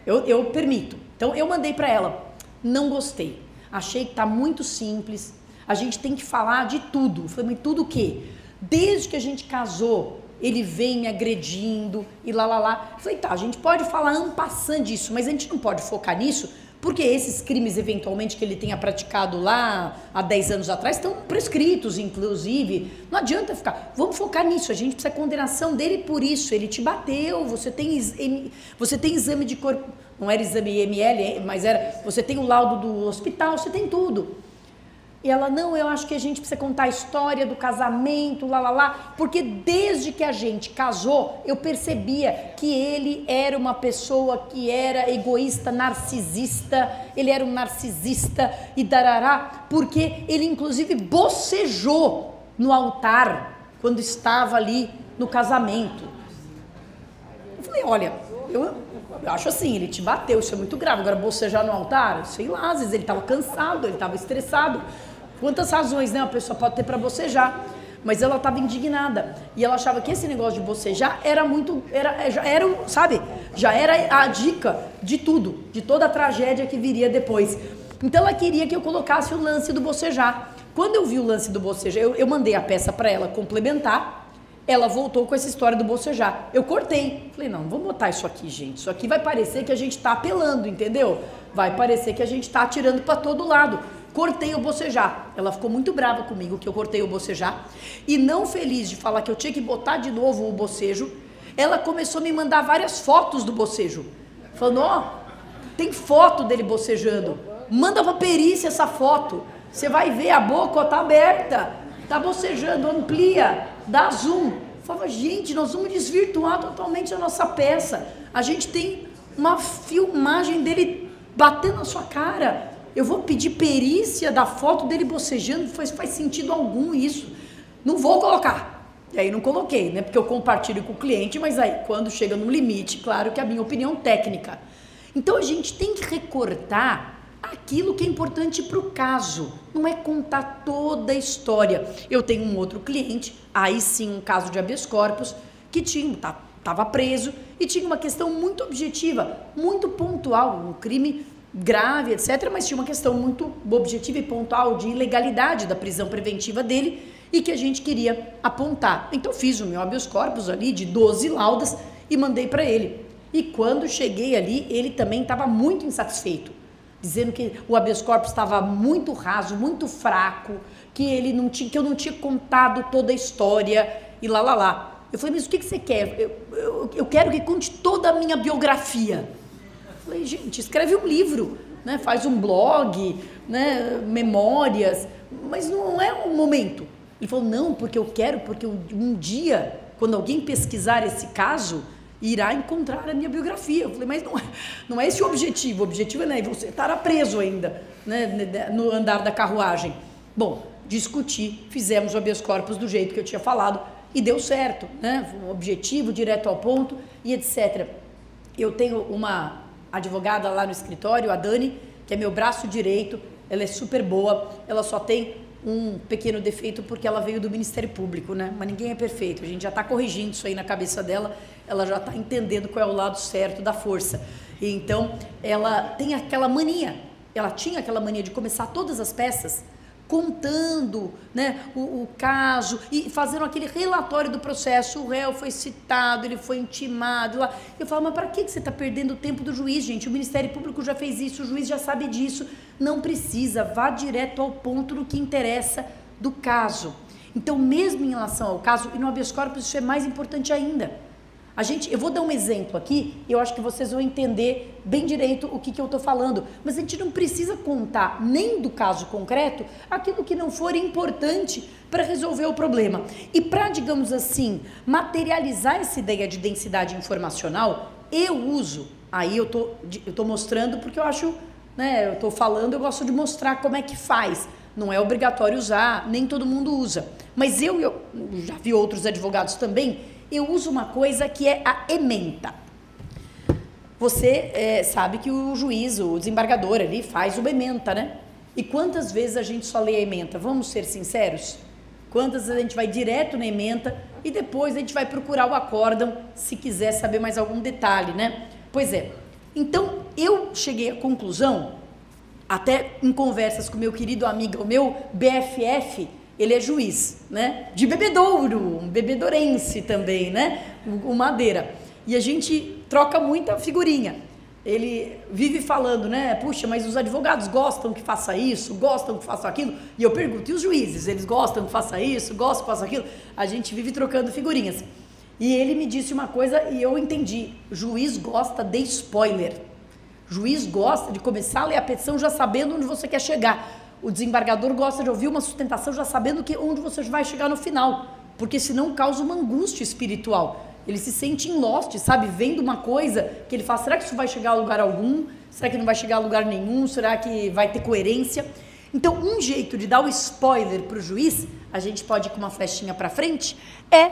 eu permito. Então eu mandei para ela, não gostei, achei que tá muito simples, a gente tem que falar de tudo. Falei, mas tudo o quê? Desde que a gente casou, ele vem me agredindo e lá. Falei, tá, a gente pode falar en passant disso, mas a gente não pode focar nisso, porque esses crimes, eventualmente, que ele tenha praticado lá há 10 anos atrás, estão prescritos, inclusive. Não adianta ficar, vamos focar nisso, a gente precisa da condenação dele por isso, ele te bateu, você tem exame de corpo, não era exame IML, mas era, você tem o laudo do hospital, você tem tudo. E ela, não, eu acho que a gente precisa contar a história do casamento, porque desde que a gente casou, eu percebia que ele era uma pessoa que era egoísta, narcisista, ele era um narcisista e darará, porque ele inclusive bocejou no altar, quando estava ali no casamento. Eu falei, olha, eu acho assim, ele te bateu, isso é muito grave, agora bocejar no altar, sei lá, às vezes ele estava cansado, ele estava estressado. Quantas razões, né, a pessoa pode ter para bocejar, mas ela estava indignada e ela achava que esse negócio de bocejar já era a dica de tudo, de toda a tragédia que viria depois. Então ela queria que eu colocasse o lance do bocejar. Quando eu vi o lance do bocejar, eu mandei a peça para ela complementar, ela voltou com essa história do bocejar. Eu cortei, falei, não vamos botar isso aqui, gente, isso aqui vai parecer que a gente está apelando, entendeu? vai parecer que a gente está atirando para todo lado. Cortei o bocejar. Ela ficou muito brava comigo que eu cortei o bocejar. E não feliz de falar que eu tinha que botar de novo o bocejo, ela começou a me mandar várias fotos do bocejo. Falando, ó, tem foto dele bocejando. Manda pra perícia essa foto. Você vai ver a boca, ó, tá aberta. Tá bocejando, amplia, dá zoom. Falava, gente, nós vamos desvirtuar totalmente a nossa peça. A gente tem uma filmagem dele batendo na sua cara. Eu vou pedir perícia da foto dele bocejando, faz sentido algum isso. Não vou colocar. E aí não coloquei, né? Porque eu compartilho com o cliente, mas aí quando chega no limite, claro que a minha opinião técnica. Então a gente tem que recortar aquilo que é importante para o caso. Não é contar toda a história. Eu tenho um outro cliente, aí sim um caso de habeas corpus, que estava preso e tinha uma questão muito objetiva, muito pontual, um crime grave, etc., mas tinha uma questão muito objetiva e pontual de ilegalidade da prisão preventiva dele e que a gente queria apontar. Então fiz o meu habeas corpus ali de 12 laudas e mandei para ele. E quando cheguei ali, ele também estava muito insatisfeito, dizendo que o habeas corpus estava muito raso, muito fraco, que eu não tinha contado toda a história e lá. Eu falei, mas o que você quer? Eu quero que conte toda a minha biografia. Eu falei, gente, escreve um livro, né? Faz um blog, né? Memórias, mas não é o momento. Ele falou, não, porque um dia, quando alguém pesquisar esse caso, irá encontrar a minha biografia. Eu falei, mas não é esse o objetivo. O objetivo é, né, você estar preso ainda, né, no andar da carruagem. Bom, discuti, fizemos o habeas corpus do jeito que eu tinha falado e deu certo, né? Um objetivo, direto ao ponto e etc. Eu tenho uma advogada lá no escritório, a Dani, que é meu braço direito, ela é super boa, ela só tem um pequeno defeito porque ela veio do Ministério Público, né? Mas ninguém é perfeito, a gente já está corrigindo isso aí na cabeça dela, ela já está entendendo qual é o lado certo da força. E então, ela tem aquela mania, ela tinha aquela mania de começar todas as peças contando, né, o caso e fazendo aquele relatório do processo. O réu foi citado, ele foi intimado lá. Eu falo, mas para que você está perdendo o tempo do juiz, gente? O Ministério Público já fez isso, o juiz já sabe disso. Não precisa, vá direto ao ponto no que interessa do caso. Então, mesmo em relação ao caso, e no habeas corpus isso é mais importante ainda. Eu vou dar um exemplo aqui, e eu acho que vocês vão entender bem direito o que eu estou falando, mas a gente não precisa contar nem do caso concreto aquilo que não for importante para resolver o problema. E para, digamos assim, materializar essa ideia de densidade informacional, eu uso, aí eu tô mostrando porque eu acho, né, eu estou falando, eu gosto de mostrar como é que faz. Não é obrigatório usar, nem todo mundo usa, mas eu já vi outros advogados também. Eu uso uma coisa que é a ementa. Você sabe que o juiz, o desembargador ali faz uma ementa, né? E quantas vezes a gente só lê a ementa? Vamos ser sinceros? Quantas vezes a gente vai direto na ementa e depois a gente vai procurar o acórdão se quiser saber mais algum detalhe, né? Pois é. Então, eu cheguei à conclusão, até em conversas com meu querido amigo, o meu BFF, ele é juiz, né? De Bebedouro, um bebedourense também, né? O Madeira. E a gente troca muita figurinha. Ele vive falando, né? Puxa, mas os advogados gostam que faça isso, gostam que faça aquilo. E eu pergunto, e os juízes? Eles gostam que faça isso, gostam que faça aquilo? A gente vive trocando figurinhas. E ele me disse uma coisa e eu entendi. Juiz gosta de spoiler. Juiz gosta de começar a ler a petição já sabendo onde você quer chegar. O desembargador gosta de ouvir uma sustentação já sabendo onde você vai chegar no final, porque senão causa uma angústia espiritual. Ele se sente em lost, sabe? Vendo uma coisa que ele fala, será que isso vai chegar a lugar algum? Será que não vai chegar a lugar nenhum? Será que vai ter coerência? Então, um jeito de dar o spoiler para o juiz, a gente pode ir com uma flechinha para frente, é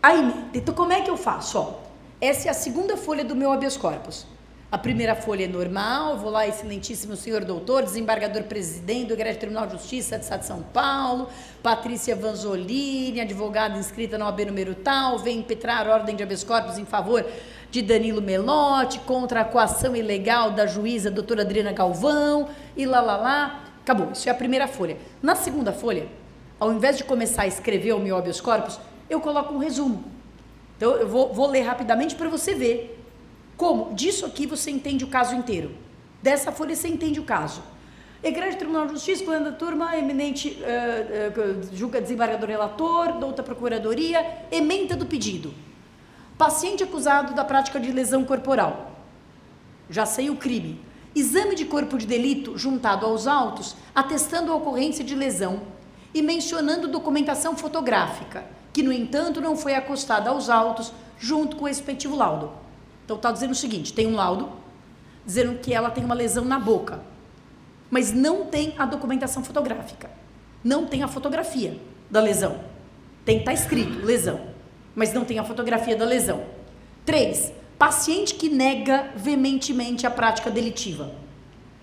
a emenda. Então, como é que eu faço? Ó, essa é a segunda folha do meu habeas corpus. A primeira folha é normal, vou lá, excelentíssimo senhor doutor, desembargador presidente do Egresso Tribunal de Justiça do Estado de São Paulo, Patrícia Vanzolini, advogada inscrita na OAB número tal, vem impetrar ordem de habeas corpus em favor de Danilo Melotti, contra a coação ilegal da juíza doutora Adriana Galvão, e lá. Acabou, isso é a primeira folha. Na segunda folha, ao invés de começar a escrever o meu habeas corpus, eu coloco um resumo. Então, eu vou ler rapidamente para você ver como disso aqui você entende o caso inteiro. Dessa folha você entende o caso. Egresso Tribunal de Justiça, plena da turma, eminente julga desembargador relator, douta procuradoria, ementa do pedido. Paciente acusado da prática de lesão corporal. Já sei o crime. Exame de corpo de delito juntado aos autos, atestando a ocorrência de lesão e mencionando documentação fotográfica, que, no entanto, não foi acostada aos autos junto com o respectivo laudo. Então, está dizendo o seguinte, tem um laudo dizendo que ela tem uma lesão na boca, mas não tem a documentação fotográfica, não tem a fotografia da lesão. Está escrito lesão, mas não tem a fotografia da lesão. 3. Paciente que nega veementemente a prática delitiva.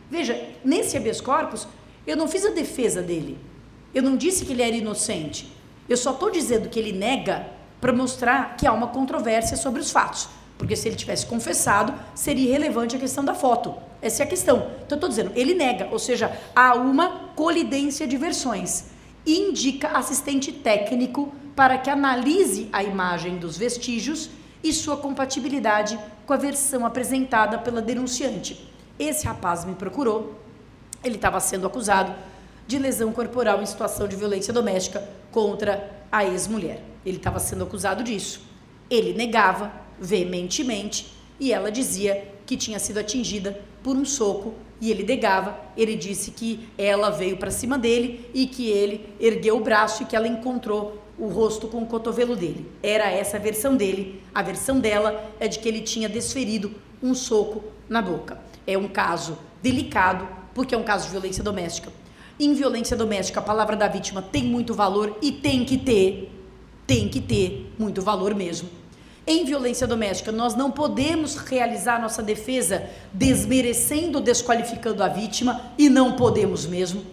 Veja, nesse habeas corpus, eu não fiz a defesa dele, eu não disse que ele era inocente, eu só estou dizendo que ele nega para mostrar que há uma controvérsia sobre os fatos, porque se ele tivesse confessado, seria irrelevante a questão da foto. Essa é a questão. Então, eu estou dizendo, ele nega, ou seja, há uma colidência de versões. Indica assistente técnico para que analise a imagem dos vestígios e sua compatibilidade com a versão apresentada pela denunciante. Esse rapaz me procurou, ele estava sendo acusado de lesão corporal em situação de violência doméstica contra a ex-mulher. Ele estava sendo acusado disso. Ele negava veementemente e ela dizia que tinha sido atingida por um soco e ele negava. Ele disse que ela veio para cima dele e que ele ergueu o braço e que ela encontrou o rosto com o cotovelo dele. Era essa a versão dele. A versão dela é de que ele tinha desferido um soco na boca. É um caso delicado porque é um caso de violência doméstica. Em violência doméstica, a palavra da vítima tem muito valor e tem que ter muito valor mesmo. Em violência doméstica, nós não podemos realizar nossa defesa desmerecendo, desqualificando a vítima, e não podemos mesmo.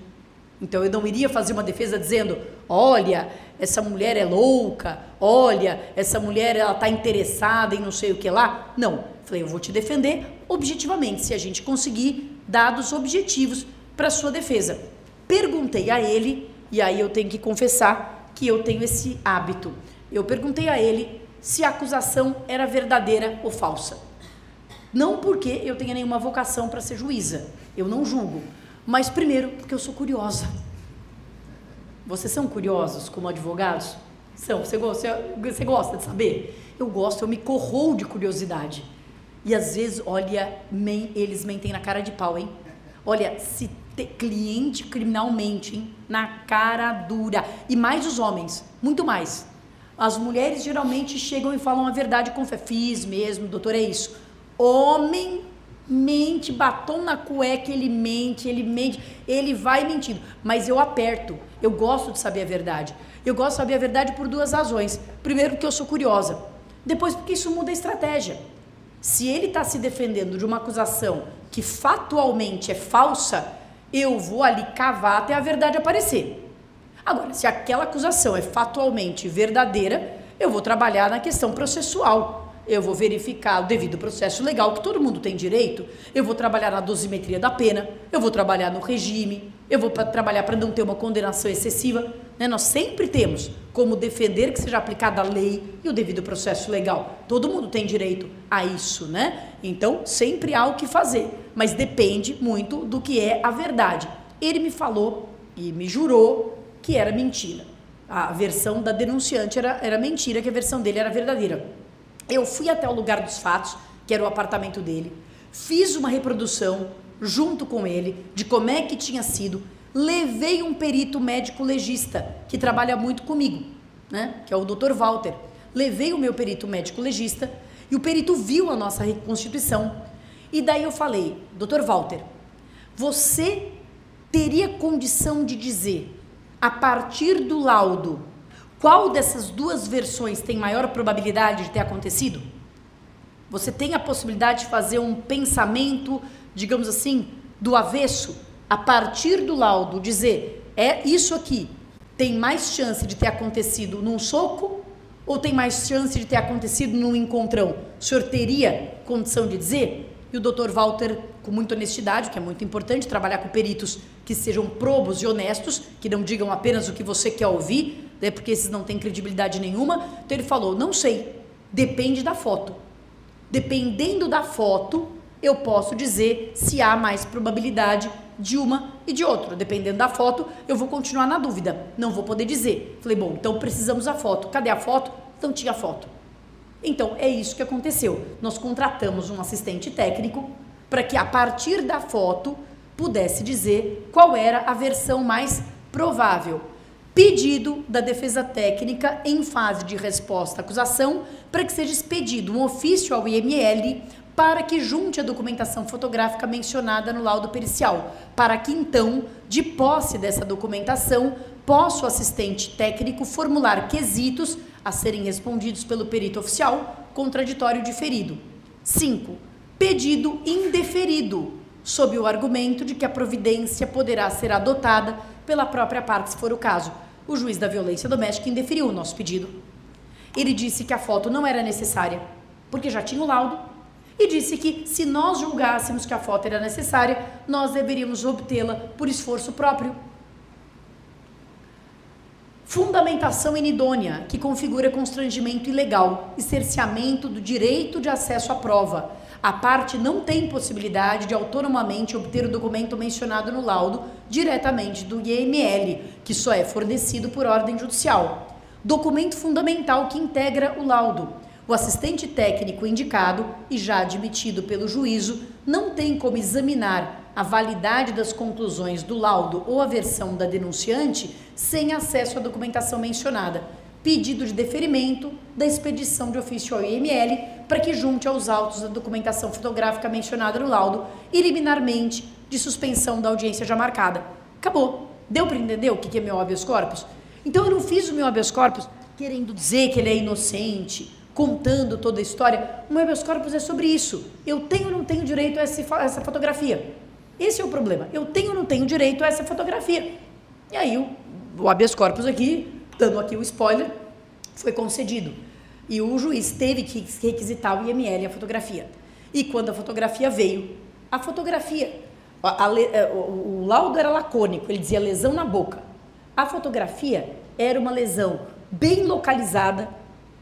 Então, eu não iria fazer uma defesa dizendo, olha, essa mulher é louca, olha, essa mulher está interessada em não sei o que lá. Não, falei, eu vou te defender objetivamente, se a gente conseguir dados objetivos para a sua defesa. Perguntei a ele, e aí eu tenho que confessar que eu tenho esse hábito. Eu perguntei a ele se a acusação era verdadeira ou falsa. Não porque eu tenha nenhuma vocação para ser juíza, eu não julgo, mas primeiro porque eu sou curiosa. Vocês são curiosos como advogados? São, você gosta de saber? Eu gosto, eu me corroo de curiosidade. E às vezes, olha, eles mentem na cara de pau, hein? Olha, se cliente criminalmente, hein? Na cara dura. E mais os homens, muito mais. As mulheres geralmente chegam e falam a verdade com fé. Fiz mesmo, doutor, é isso. Homem mente, batom na cueca, ele mente, ele vai mentindo. Mas eu aperto, eu gosto de saber a verdade. Eu gosto de saber a verdade por duas razões. Primeiro, porque eu sou curiosa. Depois, porque isso muda a estratégia. Se ele está se defendendo de uma acusação que factualmente é falsa, eu vou ali cavar até a verdade aparecer. Agora, se aquela acusação é factualmente verdadeira, eu vou trabalhar na questão processual. Eu vou verificar o devido processo legal, que todo mundo tem direito. Eu vou trabalhar na dosimetria da pena, eu vou trabalhar no regime, eu vou trabalhar para não ter uma condenação excessiva. Né? Nós sempre temos como defender que seja aplicada a lei e o devido processo legal. Todo mundo tem direito a isso, né? Então, sempre há o que fazer, mas depende muito do que é a verdade. Ele me falou e me jurou que era mentira. A versão da denunciante era mentira, que a versão dele era verdadeira. Eu fui até o lugar dos fatos, que era o apartamento dele, fiz uma reprodução junto com ele de como é que tinha sido, levei um perito médico legista que trabalha muito comigo, né? Que é o Dr. Walter. Levei o meu perito médico legista e o perito viu a nossa reconstituição. E daí eu falei, Dr. Walter, você teria condição de dizer, a partir do laudo, qual dessas duas versões tem maior probabilidade de ter acontecido? Você tem a possibilidade de fazer um pensamento, digamos assim, do avesso, a partir do laudo, dizer, isso aqui tem mais chance de ter acontecido num soco ou tem mais chance de ter acontecido num encontrão? O senhor teria condição de dizer? E o Dr. Walter, com muita honestidade, que é muito importante trabalhar com peritos que sejam probos e honestos, que não digam apenas o que você quer ouvir, né, porque esses não têm credibilidade nenhuma. Então ele falou, não sei, depende da foto. Dependendo da foto, eu posso dizer se há mais probabilidade de uma e de outra. Dependendo da foto, eu vou continuar na dúvida, não vou poder dizer. Falei, bom, então precisamos da foto. Cadê a foto? Não tinha foto. Então, é isso que aconteceu. Nós contratamos um assistente técnico para que, a partir da foto, pudesse dizer qual era a versão mais provável. Pedido da defesa técnica em fase de resposta à acusação para que seja expedido um ofício ao IML para que junte a documentação fotográfica mencionada no laudo pericial, para que então, de posse dessa documentação, possa o assistente técnico formular quesitos a serem respondidos pelo perito oficial, contraditório diferido. 5. Pedido indeferido, sob o argumento de que a providência poderá ser adotada pela própria parte, se for o caso. O juiz da violência doméstica indeferiu o nosso pedido. Ele disse que a foto não era necessária, porque já tinha o laudo, e disse que, se nós julgássemos que a foto era necessária, nós deveríamos obtê-la por esforço próprio. Fundamentação inidônea, que configura constrangimento ilegal e cerceamento do direito de acesso à prova. A parte não tem possibilidade de autonomamente obter o documento mencionado no laudo diretamente do IML, que só é fornecido por ordem judicial. Documento fundamental que integra o laudo. O assistente técnico indicado e já admitido pelo juízo não tem como examinar a validade das conclusões do laudo ou a versão da denunciante sem acesso à documentação mencionada. Pedido de deferimento da expedição de ofício ao IML para que junte aos autos a documentação fotográfica mencionada no laudo e liminarmente de suspensão da audiência já marcada. Acabou. Deu para entender o que é meu habeas corpus? Então eu não fiz o meu habeas corpus querendo dizer que ele é inocente, contando toda a história. O meu habeas corpus é sobre isso. Eu tenho ou não tenho direito a essa fotografia? Esse é o problema. Eu tenho ou não tenho direito a essa fotografia? E aí o habeas corpus aqui, dando aqui o spoiler, foi concedido. E o juiz teve que requisitar o IML a fotografia. E quando a fotografia veio, a fotografia, o laudo era lacônico, ele dizia lesão na boca. A fotografia era uma lesão bem localizada,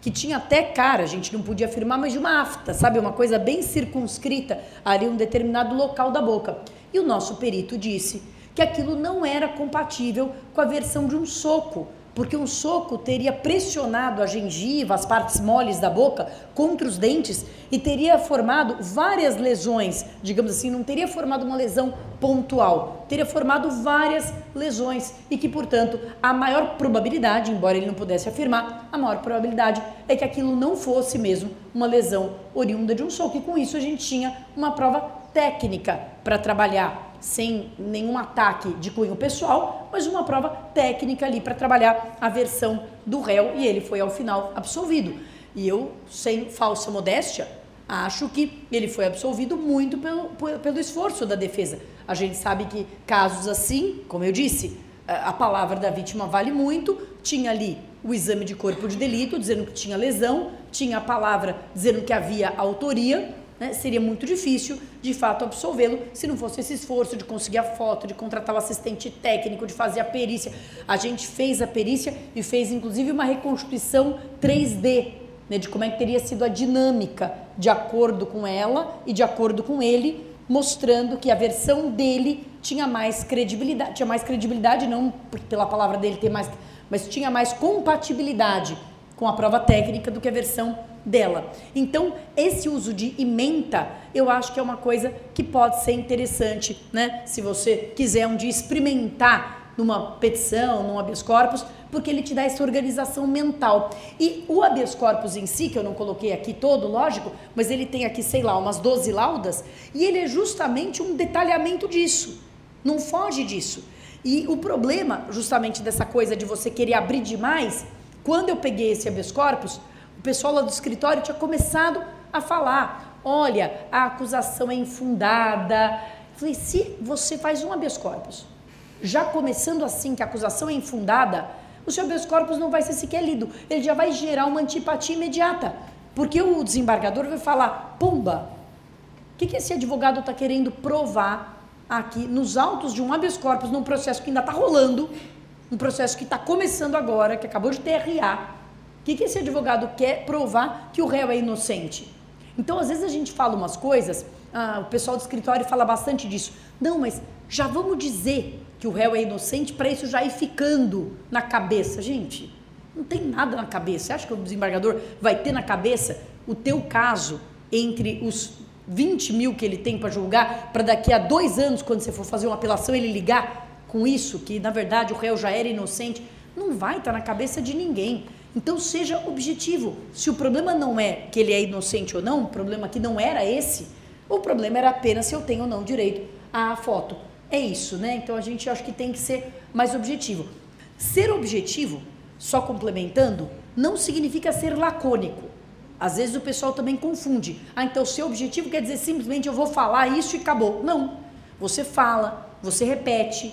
que tinha até cara, a gente não podia afirmar, mas de uma afta, sabe? Uma coisa bem circunscrita ali, um determinado local da boca. E o nosso perito disse que aquilo não era compatível com a versão de um soco, porque um soco teria pressionado a gengiva, as partes moles da boca, contra os dentes e teria formado várias lesões, digamos assim, não teria formado uma lesão pontual, teria formado várias lesões e que, portanto, a maior probabilidade, embora ele não pudesse afirmar, a maior probabilidade é que aquilo não fosse mesmo uma lesão oriunda de um soco, e com isso a gente tinha uma prova técnica para trabalhar, sem nenhum ataque de cunho pessoal, mas uma prova técnica ali para trabalhar a versão do réu, e ele foi ao final absolvido. E eu, sem falsa modéstia, acho que ele foi absolvido muito pelo esforço da defesa. A gente sabe que casos assim, como eu disse, a palavra da vítima vale muito, tinha ali o exame de corpo de delito, dizendo que tinha lesão, tinha a palavra dizendo que havia autoria, né? Seria muito difícil, de fato, absolvê-lo se não fosse esse esforço de conseguir a foto, de contratar o assistente técnico, de fazer a perícia. A gente fez a perícia e fez, inclusive, uma reconstituição 3D, né, de como é que teria sido a dinâmica de acordo com ela e de acordo com ele, mostrando que a versão dele tinha mais credibilidade, não pela palavra dele ter mais, mas tinha mais compatibilidade com a prova técnica do que a versão dela. Então, esse uso de ementa, eu acho que é uma coisa que pode ser interessante, né? Se você quiser um dia experimentar numa petição, num habeas corpus, porque ele te dá essa organização mental. E o habeas corpus em si, que eu não coloquei aqui todo, lógico, mas ele tem aqui, sei lá, umas 12 laudas, e ele é justamente um detalhamento disso. Não foge disso. E o problema, justamente dessa coisa de você querer abrir demais, quando eu peguei esse habeas corpus, o pessoal lá do escritório tinha começado a falar, olha, a acusação é infundada. Eu falei, se você faz um habeas corpus, já começando assim que a acusação é infundada, o seu habeas corpus não vai ser sequer lido, ele já vai gerar uma antipatia imediata, porque o desembargador vai falar, pomba, o que esse advogado está querendo provar aqui nos autos de um habeas corpus, num processo que ainda está rolando, um processo que está começando agora, que acabou de TRA, o que esse advogado quer provar que o réu é inocente? Então, às vezes a gente fala umas coisas, o pessoal do escritório fala bastante disso. Não, mas já vamos dizer que o réu é inocente para isso já ir ficando na cabeça. Gente, não tem nada na cabeça. Você acha que o desembargador vai ter na cabeça o teu caso entre os 20 mil que ele tem para julgar, para daqui a 2 anos, quando você for fazer uma apelação, ele ligar com isso, que na verdade o réu já era inocente? Não vai estar na cabeça de ninguém. Então seja objetivo. Se o problema não é que ele é inocente ou não, o problema aqui não era esse, o problema era apenas se eu tenho ou não direito à foto. É isso, né? Então a gente acho que tem que ser mais objetivo. Ser objetivo, só complementando, não significa ser lacônico. Às vezes o pessoal também confunde. Então ser objetivo quer dizer simplesmente eu vou falar isso e acabou. Não. Você fala, você repete.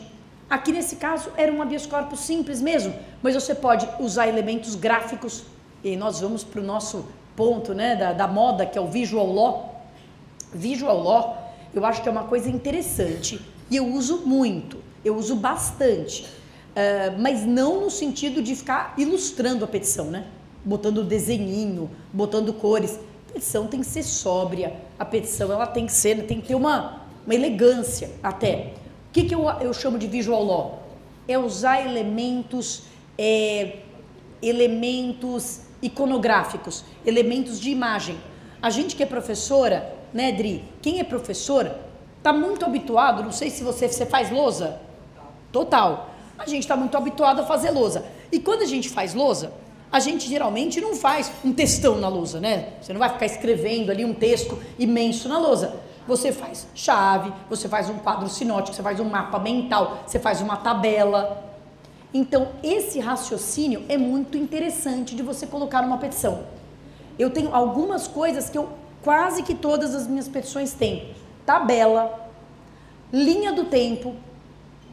Aqui nesse caso era um habeas corpus simples mesmo, mas você pode usar elementos gráficos, e nós vamos para o nosso ponto, né, da moda, que é o visual law. Visual law, eu acho que é uma coisa interessante, e eu uso muito, eu uso bastante, mas não no sentido de ficar ilustrando a petição, né, botando desenhinho, botando cores. A petição tem que ser sóbria, a petição ela tem que ter uma elegância até. O que eu chamo de visual law? É usar elementos iconográficos, elementos de imagem. A gente que é professora, né, Dri? Quem é professora está muito habituado, não sei se você faz lousa? Total. A gente está muito habituado a fazer lousa. E quando a gente faz lousa, a gente geralmente não faz um textão na lousa, né? Você não vai ficar escrevendo ali um texto imenso na lousa. Você faz chave, você faz um quadro sinótico, você faz um mapa mental, você faz uma tabela. Então, esse raciocínio é muito interessante de você colocar numa petição. Eu tenho algumas coisas que quase que todas as minhas petições têm. Tabela, linha do tempo.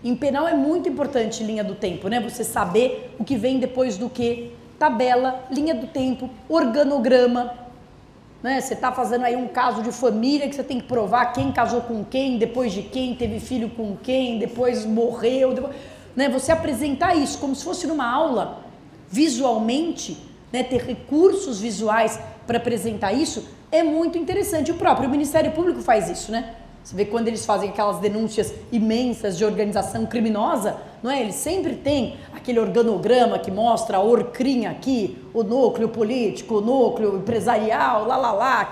Em penal é muito importante linha do tempo, né? Você saber o que vem depois do que. Tabela, linha do tempo, organograma. Né? Você está fazendo aí um caso de família que você tem que provar quem casou com quem, depois de quem, teve filho com quem, depois morreu. Né? Você apresentar isso como se fosse numa aula, visualmente, né? Ter recursos visuais para apresentar isso, é muito interessante. O próprio Ministério Público faz isso, né? Você vê quando eles fazem aquelas denúncias imensas de organização criminosa, não é? Eles sempre têm aquele organograma que mostra a orcrinha aqui, o núcleo político, o núcleo empresarial,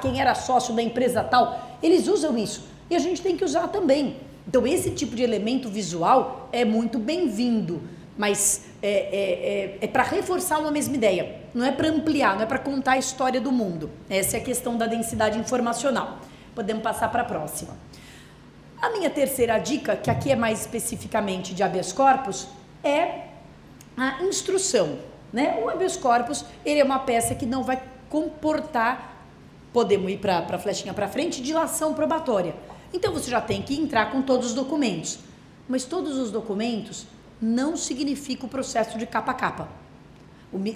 quem era sócio da empresa tal. Eles usam isso e a gente tem que usar também. Então esse tipo de elemento visual é muito bem-vindo, mas é para reforçar uma mesma ideia, não é para ampliar, não é para contar a história do mundo. Essa é a questão da densidade informacional. Podemos passar para a próxima. A minha terceira dica, que aqui é mais especificamente de habeas corpus, é a instrução, né? O habeas corpus, ele é uma peça que não vai comportar, podemos ir para a flechinha para frente, dilação probatória. Então você já tem que entrar com todos os documentos, mas todos os documentos não significa o processo de capa a capa.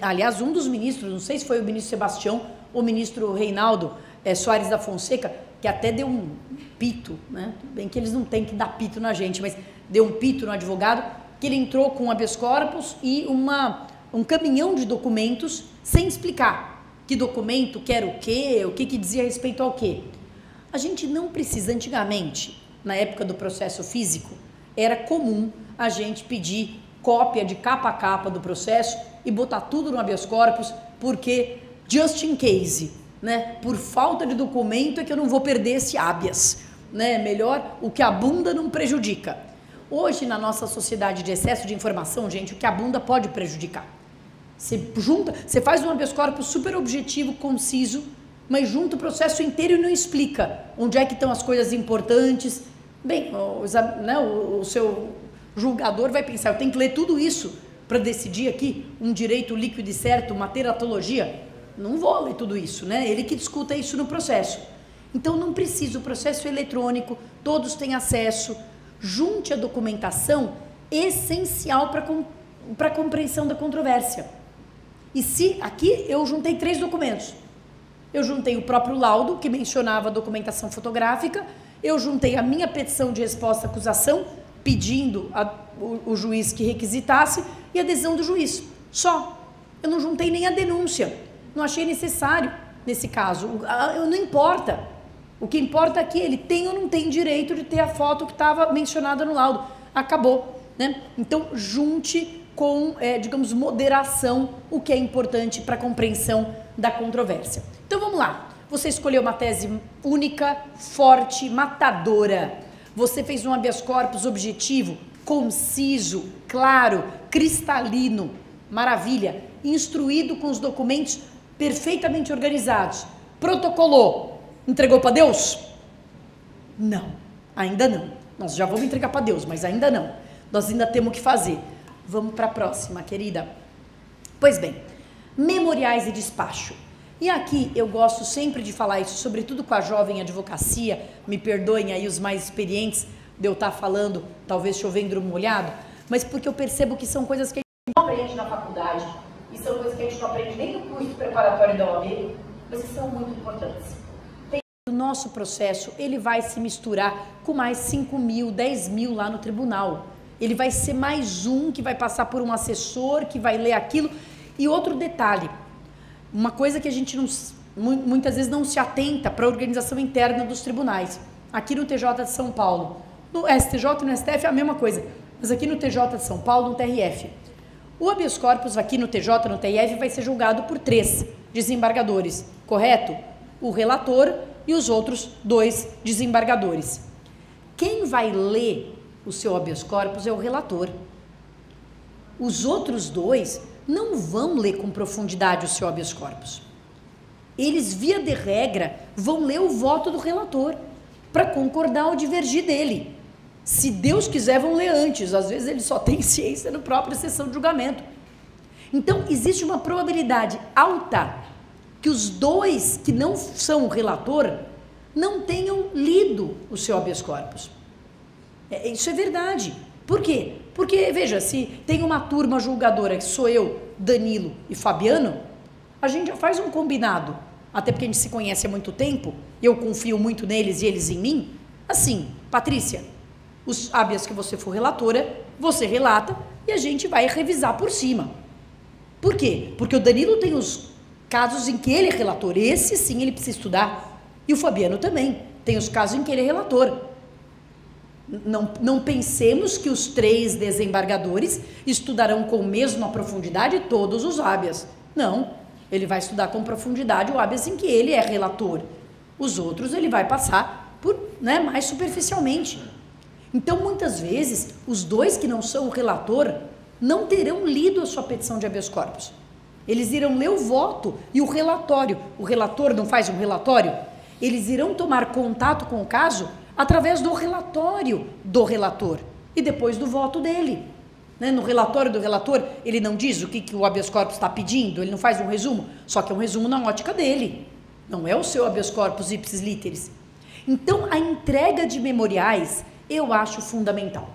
Aliás, um dos ministros, não sei se foi o ministro Sebastião ou o ministro Reinaldo Soares da Fonseca, que até deu um pito, né? Bem que eles não têm que dar pito na gente, mas deu um pito no advogado, que ele entrou com um habeas corpus e um caminhão de documentos sem explicar que documento, que era o que dizia respeito ao quê. A gente não precisa, antigamente, na época do processo físico, era comum a gente pedir cópia de capa a capa do processo e botar tudo no habeas corpus, porque just in case, né? Por falta de documento é que eu não vou perder esse habeas, né? Melhor o que a bunda não prejudica. Hoje, na nossa sociedade de excesso de informação, gente, o que a bunda pode prejudicar. Você faz um habeas corpus super objetivo, conciso, mas junta o processo inteiro e não explica onde é que estão as coisas importantes. Bem, o seu julgador vai pensar, eu tenho que ler tudo isso para decidir aqui um direito líquido e certo, uma teratologia. Não vou ler tudo isso, né? Ele que discuta isso no processo. Então não precisa, o processo é eletrônico, todos têm acesso. Junte a documentação essencial para a compreensão da controvérsia. E se aqui eu juntei 3 documentos. Eu juntei o próprio laudo, que mencionava a documentação fotográfica, eu juntei a minha petição de resposta à acusação, pedindo o juiz que requisitasse, e a adesão do juiz. Só. Eu não juntei nem a denúncia. Não achei necessário nesse caso. Não importa. O que importa é que ele tem ou não tem direito de ter a foto que estava mencionada no laudo. Acabou, né? Então, junte com, digamos, moderação o que é importante para a compreensão da controvérsia. Então, vamos lá. Você escolheu uma tese única, forte, matadora. Você fez um habeas corpus objetivo, conciso, claro, cristalino. Maravilha. Instruído com os documentos perfeitamente organizados. Protocolou. Entregou para Deus? Não, ainda não. Nós já vamos entregar para Deus, mas ainda não. Nós ainda temos que fazer. Vamos para a próxima, querida. Pois bem, memoriais e despacho. E aqui eu gosto sempre de falar isso, sobretudo com a jovem advocacia. Me perdoem aí os mais experientes de eu estar falando, talvez chovendo no molhado, mas porque eu percebo que são coisas que a gente não aprende na faculdade, e são coisas que a gente não aprende nem no curso preparatório da OAB, mas que são muito importantes. O nosso processo, ele vai se misturar com mais 5 mil, 10 mil lá no tribunal. Ele vai ser mais um que vai passar por um assessor, que vai ler aquilo. E outro detalhe, uma coisa que a gente não, muitas vezes não se atenta para a organização interna dos tribunais. Aqui no TJ de São Paulo, no STJ e no STF é a mesma coisa, mas aqui no TJ de São Paulo, no TRF. O habeas corpus aqui no TJ, no TRF, vai ser julgado por 3 desembargadores, correto? O relator e os outros 2 desembargadores. Quem vai ler o seu habeas corpus é o relator. Os outros 2 não vão ler com profundidade o seu habeas corpus. Eles, via de regra, vão ler o voto do relator para concordar ou divergir dele. Se Deus quiser, vão ler antes. Às vezes ele só tem ciência na própria sessão de julgamento. Então, existe uma probabilidade alta que os 2 que não são o relator não tenham lido o seu habeas corpus. Isso é verdade. Por quê? Porque, veja, se tem uma turma julgadora que sou eu, Danilo e Fabiano, a gente já faz um combinado, até porque a gente se conhece há muito tempo, eu confio muito neles e eles em mim. Assim, Patrícia, os habeas que você for relatora, você relata e a gente vai revisar por cima. Por quê? Porque o Danilo tem os casos em que ele é relator, esse sim ele precisa estudar. E o Fabiano também, tem os casos em que ele é relator. Não pensemos que os 3 desembargadores estudarão com a mesma profundidade todos os habeas. Não, ele vai estudar com profundidade o habeas em que ele é relator. Os outros ele vai passar por, mais superficialmente. Então, muitas vezes, os 2 que não são o relator não terão lido a sua petição de habeas corpus. Eles irão ler o voto e o relatório. O relator não faz um relatório? Eles irão tomar contato com o caso através do relatório do relator e depois do voto dele. No relatório do relator, ele não diz o que o habeas corpus está pedindo, ele não faz um resumo, só que é um resumo na ótica dele. Não é o seu habeas corpus ipsis literis. Então, a entrega de memoriais eu acho fundamental.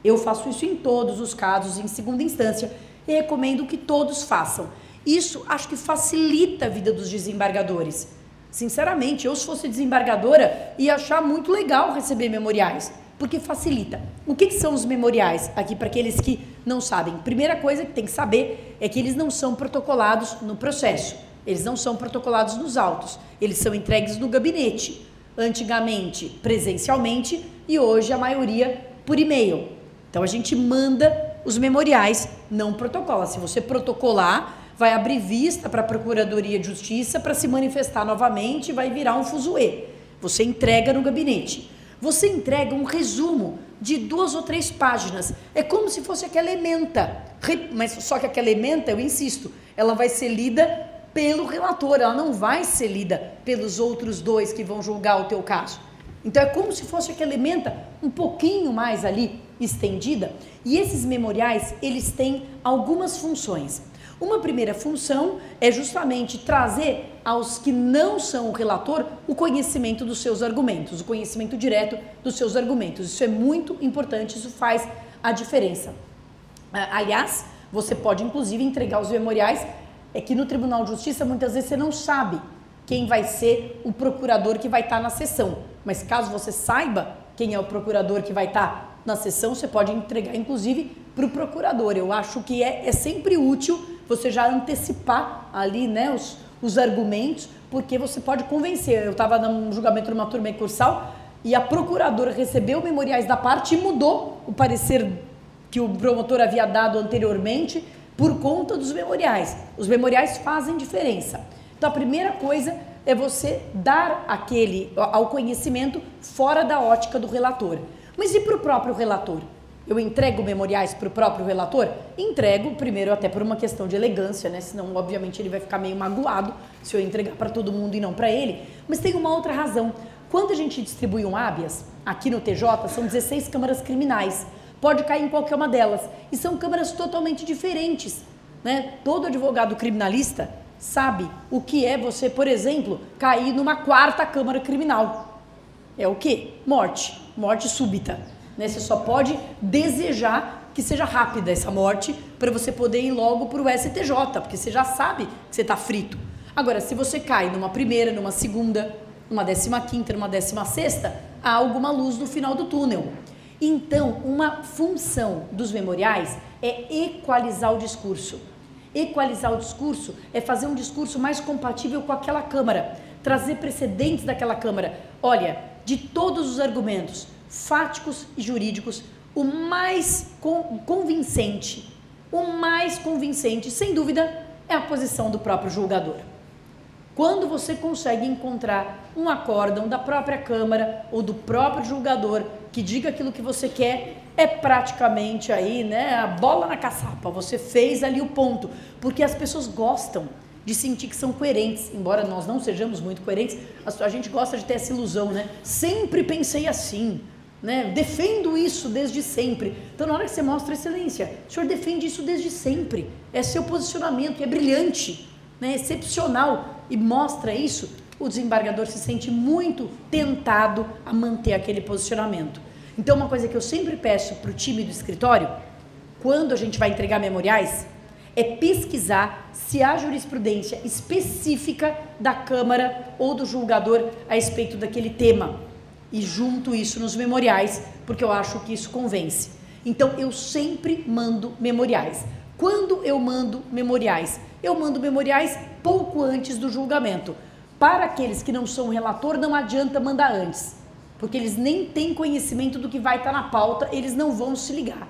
Eu faço isso em todos os casos, em segunda instância, e recomendo que todos façam. Isso acho que facilita a vida dos desembargadores. Sinceramente, eu se fosse desembargadora ia achar muito legal receber memoriais, porque facilita. O que são os memoriais? Aqui para aqueles que não sabem. Primeira coisa que tem que saber é que eles não são protocolados no processo. Eles não são protocolados nos autos. Eles são entregues no gabinete. Antigamente presencialmente e hoje a maioria por e-mail. Então a gente manda os memoriais, não protocola. Se você protocolar, vai abrir vista para a Procuradoria de Justiça para se manifestar novamente e vai virar um fuzuê. Você entrega no gabinete. Você entrega um resumo de 2 ou 3 páginas. É como se fosse aquela ementa. Mas só que aquela ementa, eu insisto, ela vai ser lida pelo relator, ela não vai ser lida pelos outros 2 que vão julgar o teu caso. Então é como se fosse aquela ementa um pouquinho mais ali estendida. E esses memoriais, eles têm algumas funções. Uma primeira função é justamente trazer aos que não são o relator o conhecimento dos seus argumentos, o conhecimento direto dos seus argumentos. Isso é muito importante, isso faz a diferença. Aliás, você pode inclusive entregar os memoriais, é que no Tribunal de Justiça muitas vezes você não sabe quem vai ser o procurador que vai estar na sessão. Mas caso você saiba quem é o procurador que vai estar na sessão, você pode entregar inclusive para o procurador. Eu acho que é sempre útil você já antecipar ali, os argumentos, porque você pode convencer. Eu estava num julgamento numa turma recursal e a procuradora recebeu memoriais da parte e mudou o parecer que o promotor havia dado anteriormente por conta dos memoriais. Os memoriais fazem diferença. Então a primeira coisa é você dar ao conhecimento fora da ótica do relator. Mas e para o próprio relator? Eu entrego memoriais para o próprio relator? Entrego, primeiro até por uma questão de elegância, né? Senão obviamente ele vai ficar meio magoado se eu entregar para todo mundo e não para ele. Mas tem uma outra razão. Quando a gente distribui um habeas, aqui no TJ, são 16 câmaras criminais. Pode cair em qualquer uma delas. E são câmaras totalmente diferentes, né? Todo advogado criminalista sabe o que é você, por exemplo, cair numa 4ª câmara criminal. É o quê? Morte. Morte súbita. Né? Você só pode desejar que seja rápida essa morte para você poder ir logo para o STJ, porque você já sabe que você está frito. Agora, se você cai numa primeira, numa segunda, numa 15ª, numa 16ª, há alguma luz no final do túnel. Então, uma função dos memoriais é equalizar o discurso. Equalizar o discurso é fazer um discurso mais compatível com aquela Câmara, trazer precedentes daquela Câmara. Olha, de todos os argumentos fáticos e jurídicos, o mais convincente, sem dúvida, é a posição do próprio julgador. Quando você consegue encontrar um acórdão da própria Câmara ou do próprio julgador que diga aquilo que você quer, é praticamente aí, né, a bola na caçapa. Você fez ali o ponto, porque as pessoas gostam de sentir que são coerentes, embora nós não sejamos muito coerentes, a gente gosta de ter essa ilusão, né? Sempre pensei assim, né? Defendo isso desde sempre. Então, na hora que você mostra excelência, o senhor defende isso desde sempre, é seu posicionamento, é brilhante, né? Excepcional, e mostra isso, o desembargador se sente muito tentado a manter aquele posicionamento. Então, uma coisa que eu sempre peço para o time do escritório, quando a gente vai entregar memoriais, é pesquisar se há jurisprudência específica da Câmara ou do julgador a respeito daquele tema. E junto isso nos memoriais, porque eu acho que isso convence. Então, eu sempre mando memoriais. Quando eu mando memoriais? Eu mando memoriais pouco antes do julgamento. Para aqueles que não são relator, não adianta mandar antes, porque eles nem têm conhecimento do que vai estar na pauta, eles não vão se ligar.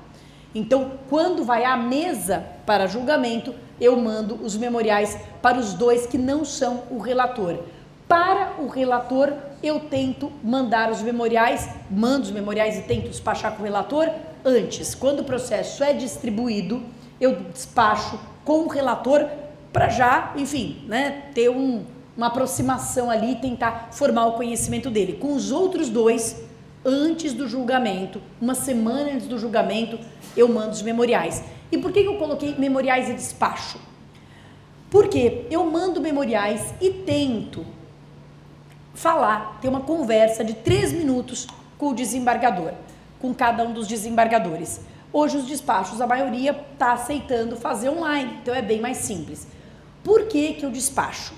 Então, quando vai à mesa para julgamento, eu mando os memoriais para os dois que não são o relator. Para o relator, eu tento mandar os memoriais, mando os memoriais e tento despachar com o relator antes. Quando o processo é distribuído, eu despacho com o relator para já, enfim, né, ter uma aproximação ali e tentar formar o conhecimento dele. Com os outros dois, antes do julgamento, uma semana antes do julgamento, eu mando os memoriais. E por que eu coloquei memoriais e despacho? Porque eu mando memoriais e tento ter uma conversa de 3 minutos com o desembargador, com cada um dos desembargadores. Hoje os despachos, a maioria está aceitando fazer online, então é bem mais simples. Por que eu despacho?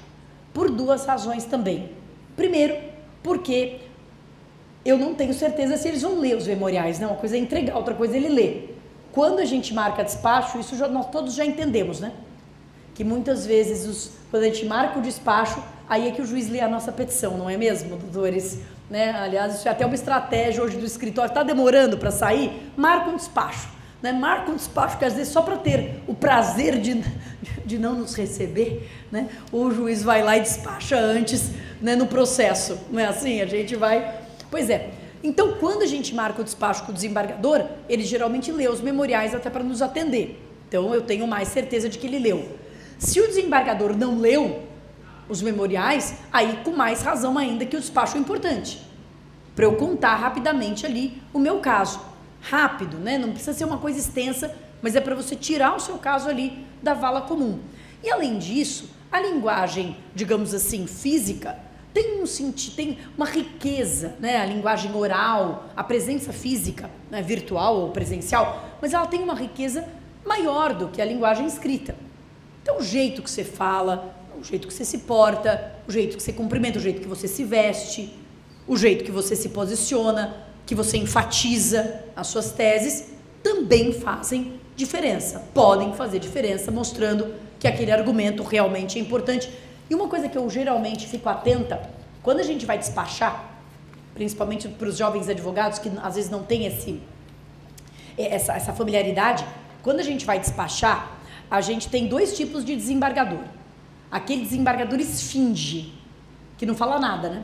Por 2 razões também. Primeiro, porque eu não tenho certeza se eles vão ler os memoriais, né? Uma coisa é entregar, outra coisa é ele ler. Quando a gente marca despacho, isso nós todos já entendemos, né? Que muitas vezes, quando a gente marca o despacho, aí é que o juiz lê a nossa petição, não é mesmo, doutores? Né? Aliás, isso é até uma estratégia hoje do escritório. Está demorando para sair? Marca um despacho. Né? Marca um despacho, que às vezes só para ter o prazer de não nos receber, né? O juiz vai lá e despacha antes, né, no processo. Não é assim? A gente vai... Pois é. Então, quando a gente marca o despacho com o desembargador, ele geralmente lê os memoriais até para nos atender. Então, eu tenho mais certeza de que ele leu. Se o desembargador não leu os memoriais, aí com mais razão ainda que o despacho é importante. Para eu contar rapidamente ali o meu caso. Rápido, né? Não precisa ser uma coisa extensa, mas é para você tirar o seu caso ali da vala comum. E além disso, a linguagem, digamos assim, física, tem uma riqueza, né? A linguagem oral, a presença física, né? Virtual ou presencial, mas ela tem uma riqueza maior do que a linguagem escrita. Então, o jeito que você fala, o jeito que você se porta, o jeito que você cumprimenta, o jeito que você se veste, o jeito que você se posiciona, que você enfatiza as suas teses, também fazem diferença. Podem fazer diferença, mostrando que aquele argumento realmente é importante. E uma coisa que eu geralmente fico atenta, quando a gente vai despachar, principalmente para os jovens advogados que às vezes não têm essa familiaridade, quando a gente vai despachar, a gente tem 2 tipos de desembargador. Aquele desembargador esfinge, que não fala nada, né?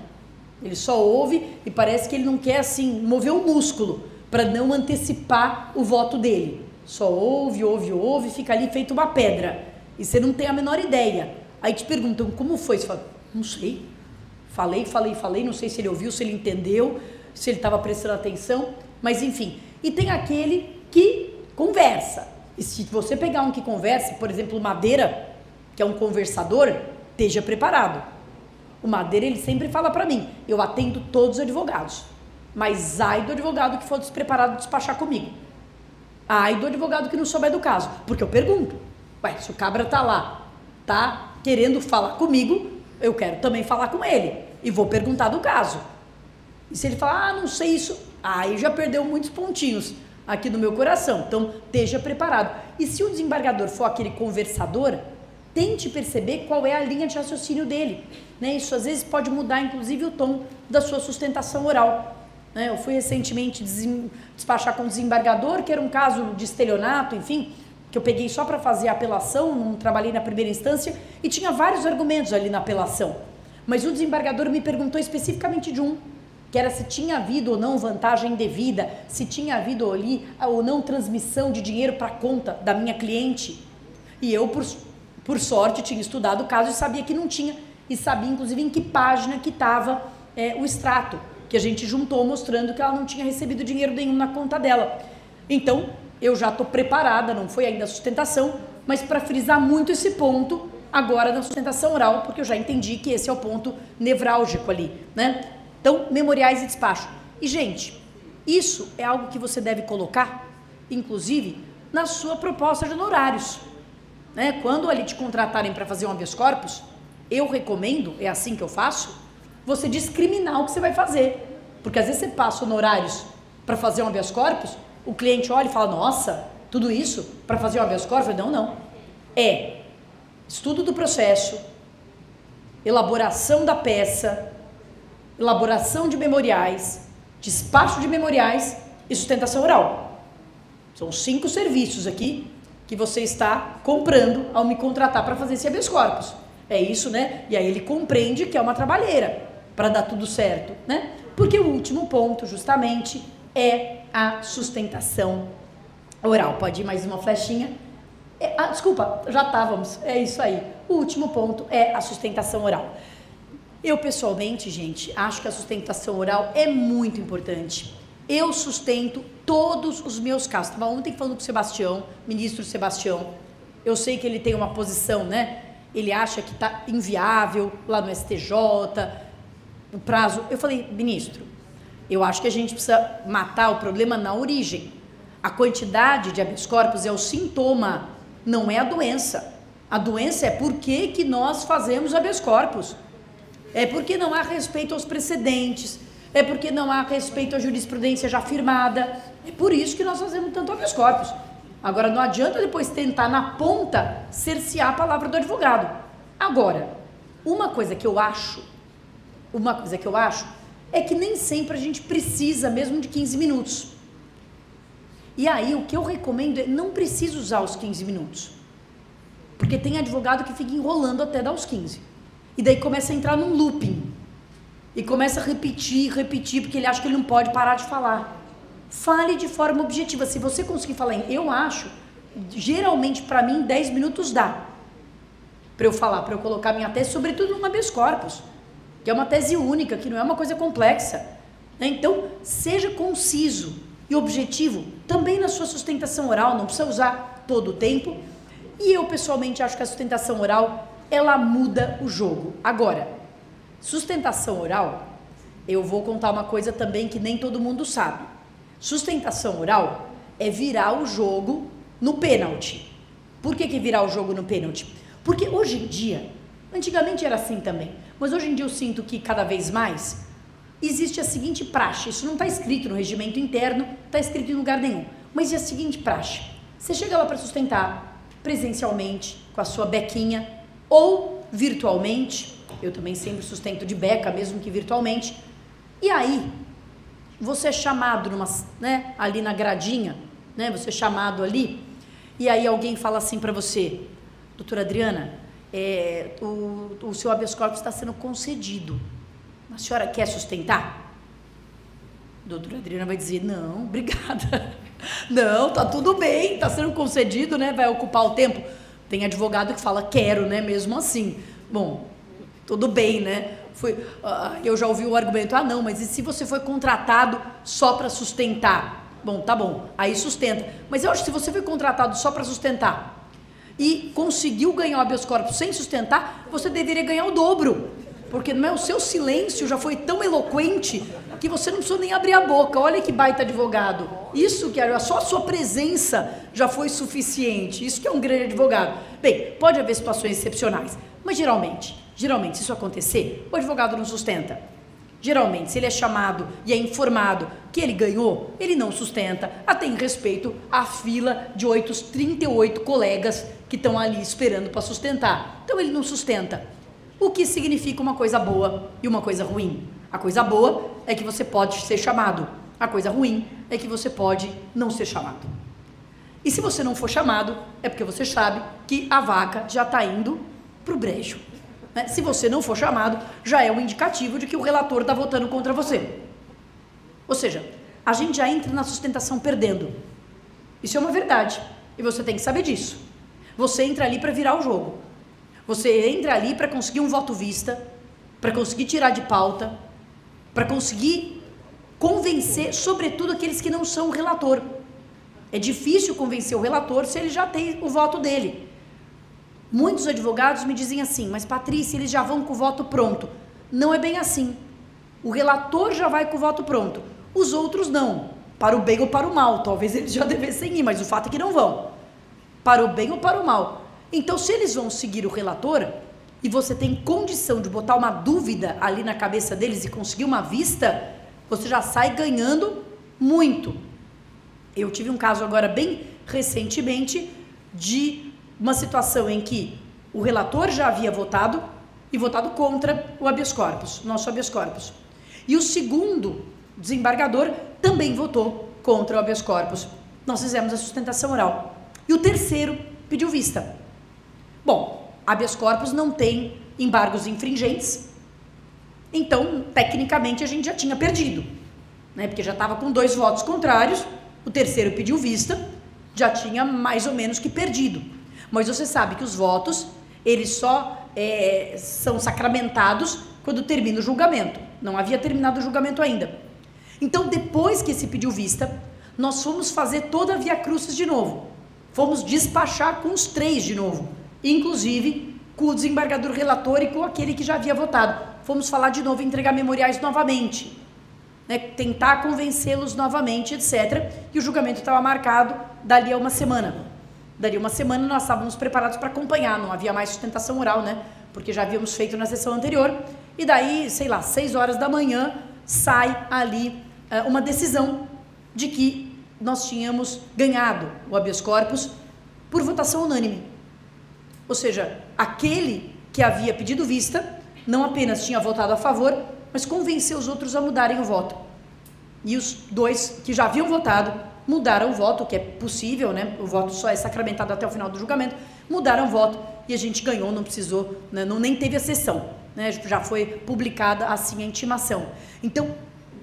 Ele só ouve e parece que ele não quer, assim, mover o músculo para não antecipar o voto dele. Só ouve, fica ali feito uma pedra. E você não tem a menor ideia. Aí te perguntam, como foi? Você fala, não sei. Falei, não sei se ele ouviu, se ele entendeu, se ele estava prestando atenção, mas enfim. E tem aquele que conversa. E se você pegar um que conversa, por exemplo, o Madeira, que é um conversador, esteja preparado. O Madeira, ele sempre fala para mim, eu atendo todos os advogados, mas ai do advogado que for despreparado de despachar comigo. Ai do advogado que não souber do caso, porque eu pergunto, se o cabra tá lá, tá querendo falar comigo, eu quero também falar com ele, e vou perguntar do caso. E se ele falar, não sei isso, aí já perdeu muitos pontinhos aqui no meu coração, então esteja preparado. E se o desembargador for aquele conversador, tente perceber qual é a linha de raciocínio dele, né? Isso às vezes pode mudar inclusive o tom da sua sustentação oral, né? Eu fui recentemente despachar com um desembargador, que era um caso de estelionato, enfim, que eu peguei só para fazer a apelação, não trabalhei na primeira instância, e tinha vários argumentos ali na apelação, mas o desembargador me perguntou especificamente de um, que era se tinha havido ou não vantagem indevida, se tinha havido ali ou não transmissão de dinheiro para a conta da minha cliente, e eu, por sorte, tinha estudado o caso e sabia que não tinha, e sabia inclusive em que página que estava o extrato, que a gente juntou mostrando que ela não tinha recebido dinheiro nenhum na conta dela. Então, eu já estou preparada, não foi ainda a sustentação, mas para frisar muito esse ponto, agora na sustentação oral, porque eu já entendi que esse é o ponto nevrálgico ali, né? Então, memoriais e despacho. E, gente, isso é algo que você deve colocar, inclusive, na sua proposta de honorários, né? Quando ali te contratarem para fazer um habeas corpus, eu recomendo, é assim que eu faço, você discriminar o que você vai fazer. Porque às vezes você passa honorários para fazer um habeas corpus, o cliente olha e fala, nossa, tudo isso para fazer um habeas corpus? Não. É estudo do processo, elaboração da peça, elaboração de memoriais, despacho de memoriais e sustentação oral. São 5 serviços aqui que você está comprando ao me contratar para fazer esse habeas corpus. É isso, né? E aí ele compreende que é uma trabalheira para dar tudo certo, né? Porque o último ponto, justamente, é a sustentação oral. Pode ir mais uma flechinha. Desculpa, já estávamos. É isso aí. O último ponto é a sustentação oral. Eu, pessoalmente, gente, acho que a sustentação oral é muito importante. Eu sustento todos os meus casos. Estava ontem falando com o Sebastião, ministro Sebastião. Eu sei que ele tem uma posição, né? Ele acha que está inviável lá no STJ, o prazo. Eu falei, ministro, eu acho que a gente precisa matar o problema na origem. A quantidade de habeas corpus é o sintoma, não é a doença. A doença é por que nós fazemos habeas corpus. É porque não há respeito aos precedentes, é porque não há respeito à jurisprudência já firmada. É por isso que nós fazemos tanto habeas corpus. Agora, não adianta depois tentar na ponta cercear a palavra do advogado. Agora, uma coisa que eu acho é que nem sempre a gente precisa mesmo de 15 minutos. E aí, o que eu recomendo é não precisa usar os 15 minutos. Porque tem advogado que fica enrolando até dar os 15. E daí começa a entrar num looping. E começa a repetir, porque ele acha que ele não pode parar de falar. Fale de forma objetiva. Se você conseguir falar eu acho, geralmente para mim 10 minutos dá. Para eu falar, para eu colocar minha tese, sobretudo no habeas corpus, que é uma tese única, que não é uma coisa complexa. Então, seja conciso e objetivo também na sua sustentação oral, não precisa usar todo o tempo. E eu pessoalmente acho que a sustentação oral, ela muda o jogo. Agora, sustentação oral, eu vou contar uma coisa também que nem todo mundo sabe. Sustentação oral é virar o jogo no pênalti. Por que virar o jogo no pênalti? Porque hoje em dia, antigamente era assim também, mas hoje em dia eu sinto que cada vez mais existe a seguinte praxe. Isso não está escrito no regimento interno, está escrito em lugar nenhum, mas é a seguinte praxe. Você chega lá para sustentar presencialmente, com a sua bequinha, ou virtualmente, eu também sempre sustento de beca, mesmo que virtualmente, e aí você é chamado né, ali na gradinha, né, você é chamado ali, e aí alguém fala assim para você, doutora Adriana, o seu habeas corpus está sendo concedido, a senhora quer sustentar? A doutora Adriana vai dizer, não, obrigada, não, tá tudo bem, tá sendo concedido, né, vai ocupar o tempo. Tem advogado que fala, quero, né, mesmo assim. Bom, tudo bem, né, eu já ouvi o argumento, não, mas e se você foi contratado só para sustentar? Bom, tá bom, aí sustenta. Mas eu acho que se você foi contratado só para sustentar e conseguiu ganhar o habeas corpus sem sustentar, você deveria ganhar o dobro. Porque não é, o seu silêncio já foi tão eloquente que você não precisou nem abrir a boca. Olha que baita advogado. Isso que só a sua presença já foi suficiente. Isso que é um grande advogado. Bem, pode haver situações excepcionais, mas geralmente, se isso acontecer, o advogado não sustenta. Geralmente, se ele é chamado e é informado que ele ganhou, ele não sustenta, até em respeito à fila de 38 colegas que estão ali esperando para sustentar. Então, ele não sustenta. O que significa uma coisa boa e uma coisa ruim. A coisa boa é que você pode ser chamado. A coisa ruim é que você pode não ser chamado. E se você não for chamado, é porque você sabe que a vaca já está indo para o brejo. Se você não for chamado, já é um indicativo de que o relator está votando contra você. Ou seja, a gente já entra na sustentação perdendo. Isso é uma verdade. E você tem que saber disso. Você entra ali para virar o jogo. Você entra ali para conseguir um voto vista, para conseguir tirar de pauta, para conseguir convencer, sobretudo, aqueles que não são o relator. É difícil convencer o relator se ele já tem o voto dele. Muitos advogados me dizem assim, mas Patrícia, eles já vão com o voto pronto. Não é bem assim. O relator já vai com o voto pronto. Os outros não. Para o bem ou para o mal. Talvez eles já devessem ir, mas o fato é que não vão. Para o bem ou para o mal. Então, se eles vão seguir o relator e você tem condição de botar uma dúvida ali na cabeça deles e conseguir uma vista, você já sai ganhando muito. Eu tive um caso agora bem recentemente de uma situação em que o relator já havia votado e votado contra o habeas corpus, nosso habeas corpus. E o segundo desembargador também votou contra o habeas corpus. Nós fizemos a sustentação oral. E o terceiro pediu vista. Bom, habeas corpus não tem embargos infringentes, então, tecnicamente, a gente já tinha perdido, né? Porque já estava com 2 votos contrários, o terceiro pediu vista, já tinha mais ou menos que perdido. Mas você sabe que os votos, eles só são sacramentados quando termina o julgamento. Não havia terminado o julgamento ainda. Então, depois que se pediu vista, nós fomos fazer toda a via crucis de novo. Fomos despachar com os 3 de novo. Inclusive com o desembargador relator e com aquele que já havia votado. Fomos falar de novo, entregar memoriais novamente, né? Tentar convencê-los novamente, etc. E o julgamento estava marcado dali a uma semana. Dali a uma semana nós estávamos preparados para acompanhar, não havia mais sustentação oral, né? Porque já havíamos feito na sessão anterior. E daí, sei lá, 6 horas da manhã, sai ali uma decisão de que nós tínhamos ganhado o habeas corpus por votação unânime. Ou seja, aquele que havia pedido vista não apenas tinha votado a favor, mas convenceu os outros a mudarem o voto. E os 2 que já haviam votado mudaram o voto, o que é possível, né? O voto só é sacramentado até o final do julgamento. Mudaram o voto e a gente ganhou, não precisou, né? Nem teve a sessão, né? Já foi publicada assim a intimação. Então,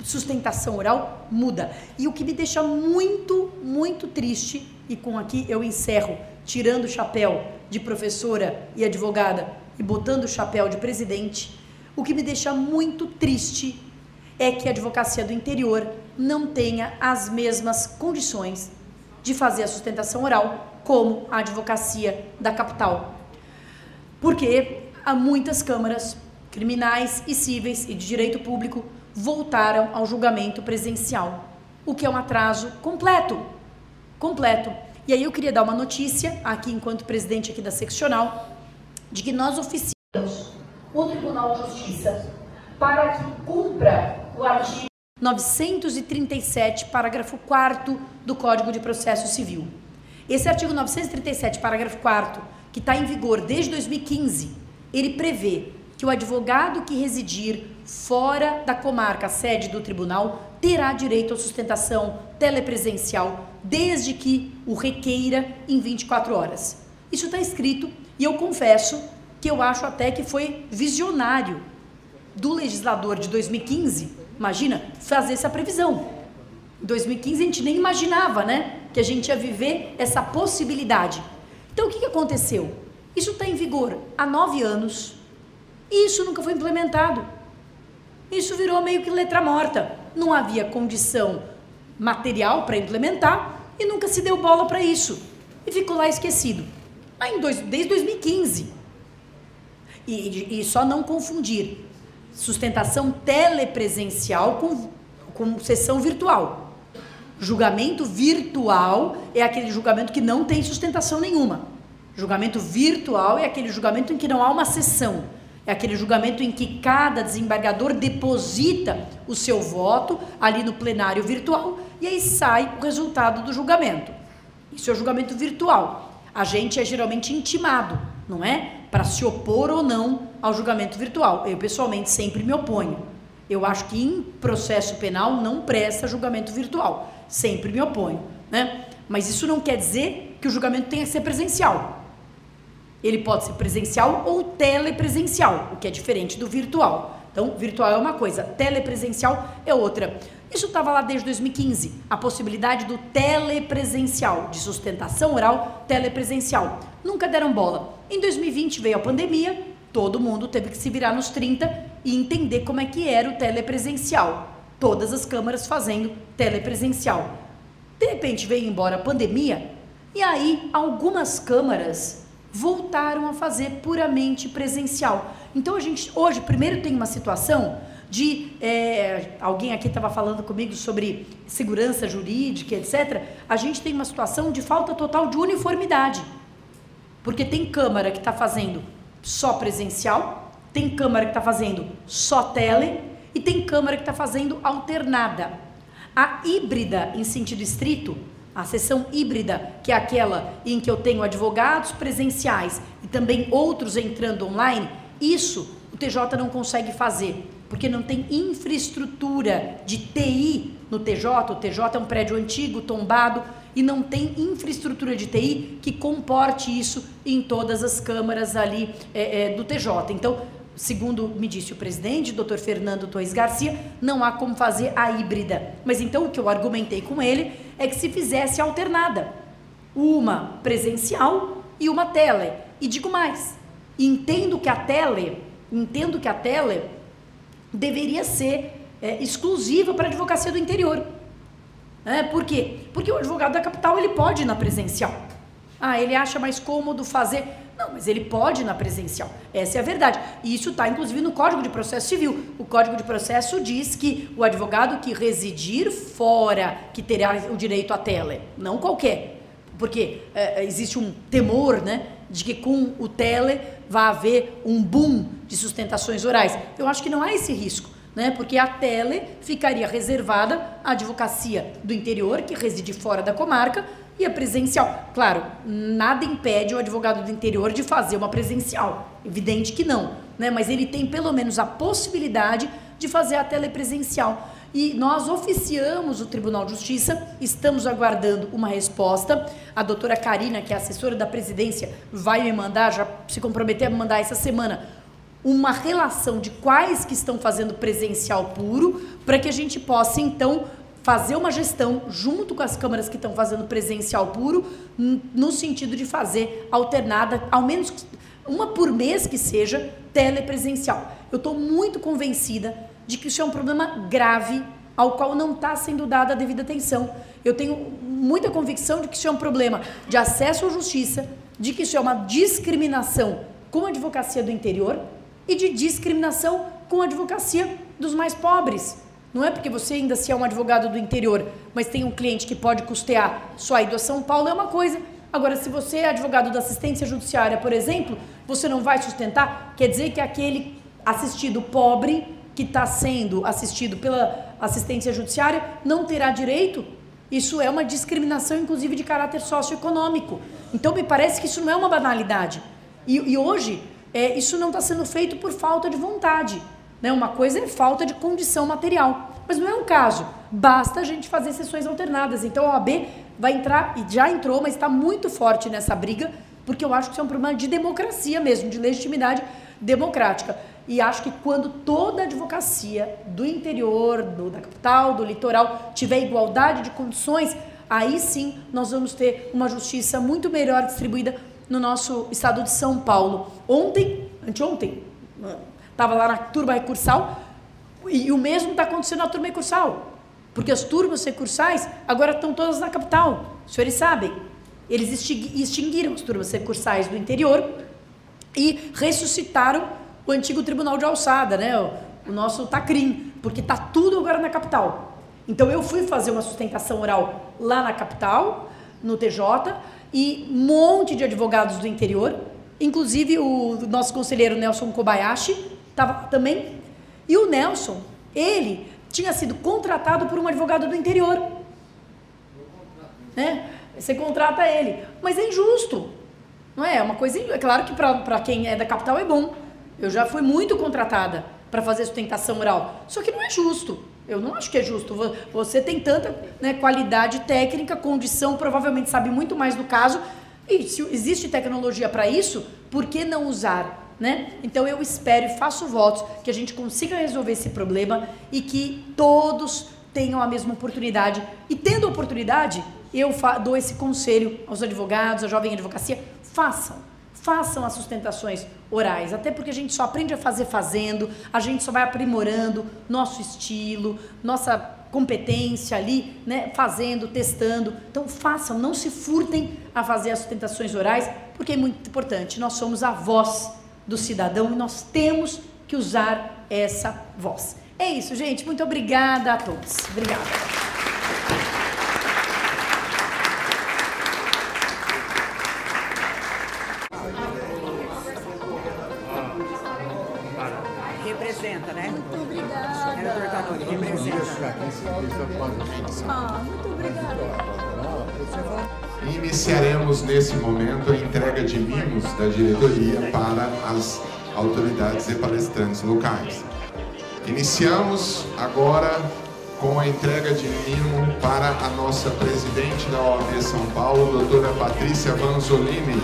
sustentação oral muda. E o que me deixa muito, muito triste, e com aqui eu encerro, tirando o chapéu de professora e advogada e botando o chapéu de presidente, o que me deixa muito triste é que a advocacia do interior não tenha as mesmas condições de fazer a sustentação oral como a advocacia da capital. Porque há muitas câmaras criminais e cíveis e de direito público voltaram ao julgamento presencial, o que é um atraso completo. E aí eu queria dar uma notícia, aqui enquanto presidente aqui da seccional, de que nós oficiamos o Tribunal de Justiça para que cumpra o artigo 937, parágrafo 4º do Código de Processo Civil. Esse artigo 937, parágrafo 4º, que está em vigor desde 2015, ele prevê que o advogado que residir fora da comarca sede do tribunal terá direito à sustentação telepresencial, desde que o requeira em 24 horas. Isso está escrito e eu confesso que eu acho até que foi visionário do legislador de 2015, imagina, fazer essa previsão. Em 2015 a gente nem imaginava, né, que a gente ia viver essa possibilidade. Então o que aconteceu? Isso está em vigor há 9 anos e isso nunca foi implementado. Isso virou meio que letra morta. Não havia condição material para implementar e nunca se deu bola para isso. E ficou lá esquecido. Desde 2015. E só não confundir sustentação telepresencial com sessão virtual. Julgamento virtual é aquele julgamento que não tem sustentação nenhuma. Julgamento virtual é aquele julgamento em que não há uma sessão. É aquele julgamento em que cada desembargador deposita o seu voto ali no plenário virtual e aí sai o resultado do julgamento. Isso é o julgamento virtual. A gente é geralmente intimado, não é? Para se opor ou não ao julgamento virtual. Eu, pessoalmente, sempre me oponho. Eu acho que em processo penal não presta julgamento virtual. Sempre me oponho, né? Mas isso não quer dizer que o julgamento tenha que ser presencial. Ele pode ser presencial ou telepresencial, o que é diferente do virtual. Então, virtual é uma coisa, telepresencial é outra. Isso estava lá desde 2015, a possibilidade do telepresencial, de sustentação oral telepresencial. Nunca deram bola. Em 2020 veio a pandemia, todo mundo teve que se virar nos 30 e entender como é que era o telepresencial. Todas as câmaras fazendo telepresencial. De repente veio embora a pandemia e aí algumas câmaras voltaram a fazer puramente presencial. Então a gente hoje primeiro tem uma situação de, alguém aqui estava falando comigo sobre segurança jurídica, etc. A gente tem uma situação de falta total de uniformidade, porque tem câmara que está fazendo só presencial, tem câmara que está fazendo só tele e tem câmara que está fazendo alternada. A híbrida em sentido estrito, a sessão híbrida, que é aquela em que eu tenho advogados presenciais e também outros entrando online, isso o TJ não consegue fazer, porque não tem infraestrutura de TI no TJ. O TJ é um prédio antigo, tombado, e não tem infraestrutura de TI que comporte isso em todas as câmaras ali do TJ. Então, segundo me disse o presidente, Dr. Fernando Torres Garcia, não há como fazer a híbrida. Mas então o que eu argumentei com ele é que se fizesse alternada, uma presencial e uma tele. E digo mais, entendo que a tele deveria ser exclusiva para a advocacia do interior. Por quê? Porque o advogado da capital ele pode ir na presencial. Ele acha mais cômodo fazer... Não, mas ele pode ir na presencial. Essa é a verdade. E isso está, inclusive, no Código de Processo Civil. O Código de Processo diz que o advogado que residir fora, que terá o direito à tele, não qualquer. Porque existe um temor, né, de que com o tele vai haver um boom de sustentações orais. Eu acho que não há esse risco, né, porque a tele ficaria reservada à advocacia do interior, que reside fora da comarca, e a presencial. Claro, nada impede o advogado do interior de fazer uma presencial. Evidente que não, né? Mas ele tem pelo menos a possibilidade de fazer a telepresencial. E nós oficiamos o Tribunal de Justiça, estamos aguardando uma resposta. A doutora Karina, que é assessora da presidência, vai me mandar, já se comprometeu a me mandar essa semana, uma relação de quais que estão fazendo presencial puro, para que a gente possa, então, fazer uma gestão junto com as câmaras que estão fazendo presencial puro, no sentido de fazer alternada, ao menos uma por mês que seja, telepresencial. Eu estou muito convencida de que isso é um problema grave, ao qual não está sendo dada a devida atenção. Eu tenho muita convicção de que isso é um problema de acesso à justiça, de que isso é uma discriminação com a advocacia do interior e de discriminação com a advocacia dos mais pobres. Não é porque você ainda se é um advogado do interior, mas tem um cliente que pode custear sua ida a São Paulo, é uma coisa. Agora, se você é advogado da assistência judiciária, por exemplo, você não vai sustentar, quer dizer que aquele assistido pobre que está sendo assistido pela assistência judiciária não terá direito? Isso é uma discriminação, inclusive, de caráter socioeconômico. Então, me parece que isso não é uma banalidade. E hoje, isso não está sendo feito por falta de vontade, né? Uma coisa é falta de condição material, mas não é um caso, basta a gente fazer sessões alternadas. Então a OAB vai entrar, e já entrou, mas está muito forte nessa briga, porque eu acho que isso é um problema de democracia mesmo, de legitimidade democrática. E acho que quando toda a advocacia do interior, da capital, do litoral, tiver igualdade de condições, aí sim nós vamos ter uma justiça muito melhor distribuída no nosso estado de São Paulo. Anteontem, estava lá na turma recursal, e o mesmo está acontecendo na turma recursal, porque as turmas recursais agora estão todas na capital. Os senhores sabem, eles extinguiram as turmas recursais do interior e ressuscitaram o antigo Tribunal de Alçada, né? O nosso TACRIM, porque está tudo agora na capital. Então eu fui fazer uma sustentação oral lá na capital, no TJ, e um monte de advogados do interior, inclusive o nosso conselheiro Nelson Kobayashi estava também. E o Nelson, ele tinha sido contratado por um advogado do interior, né? Você contrata ele, mas é injusto, não é? É uma coisa, é claro que para quem é da capital é bom. Eu já fui muito contratada para fazer sustentação oral, só que não é justo. Eu não acho que é justo. Você tem tanta, né, qualidade técnica, condição, provavelmente sabe muito mais do caso, e se existe tecnologia para isso, por que não usar, né? Então eu espero e faço votos que a gente consiga resolver esse problema e que todos tenham a mesma oportunidade. E tendo a oportunidade, eu dou esse conselho aos advogados, à jovem advocacia: façam as sustentações orais, até porque a gente só aprende a fazer fazendo, a gente só vai aprimorando nosso estilo, nossa competência ali, né, fazendo, testando. Então façam, não se furtem a fazer as sustentações orais, porque é muito importante. Nós somos a voz do cidadão e nós temos que usar essa voz. É isso, gente. Muito obrigada a todos. Obrigada. Representa, né? Muito obrigada. Representa. Muito obrigada. Iniciaremos nesse momento a entrega de mimos da diretoria para as autoridades e palestrantes locais. Iniciamos agora com a entrega de mimo para a nossa presidente da OAB São Paulo, doutora Patrícia Vanzolini.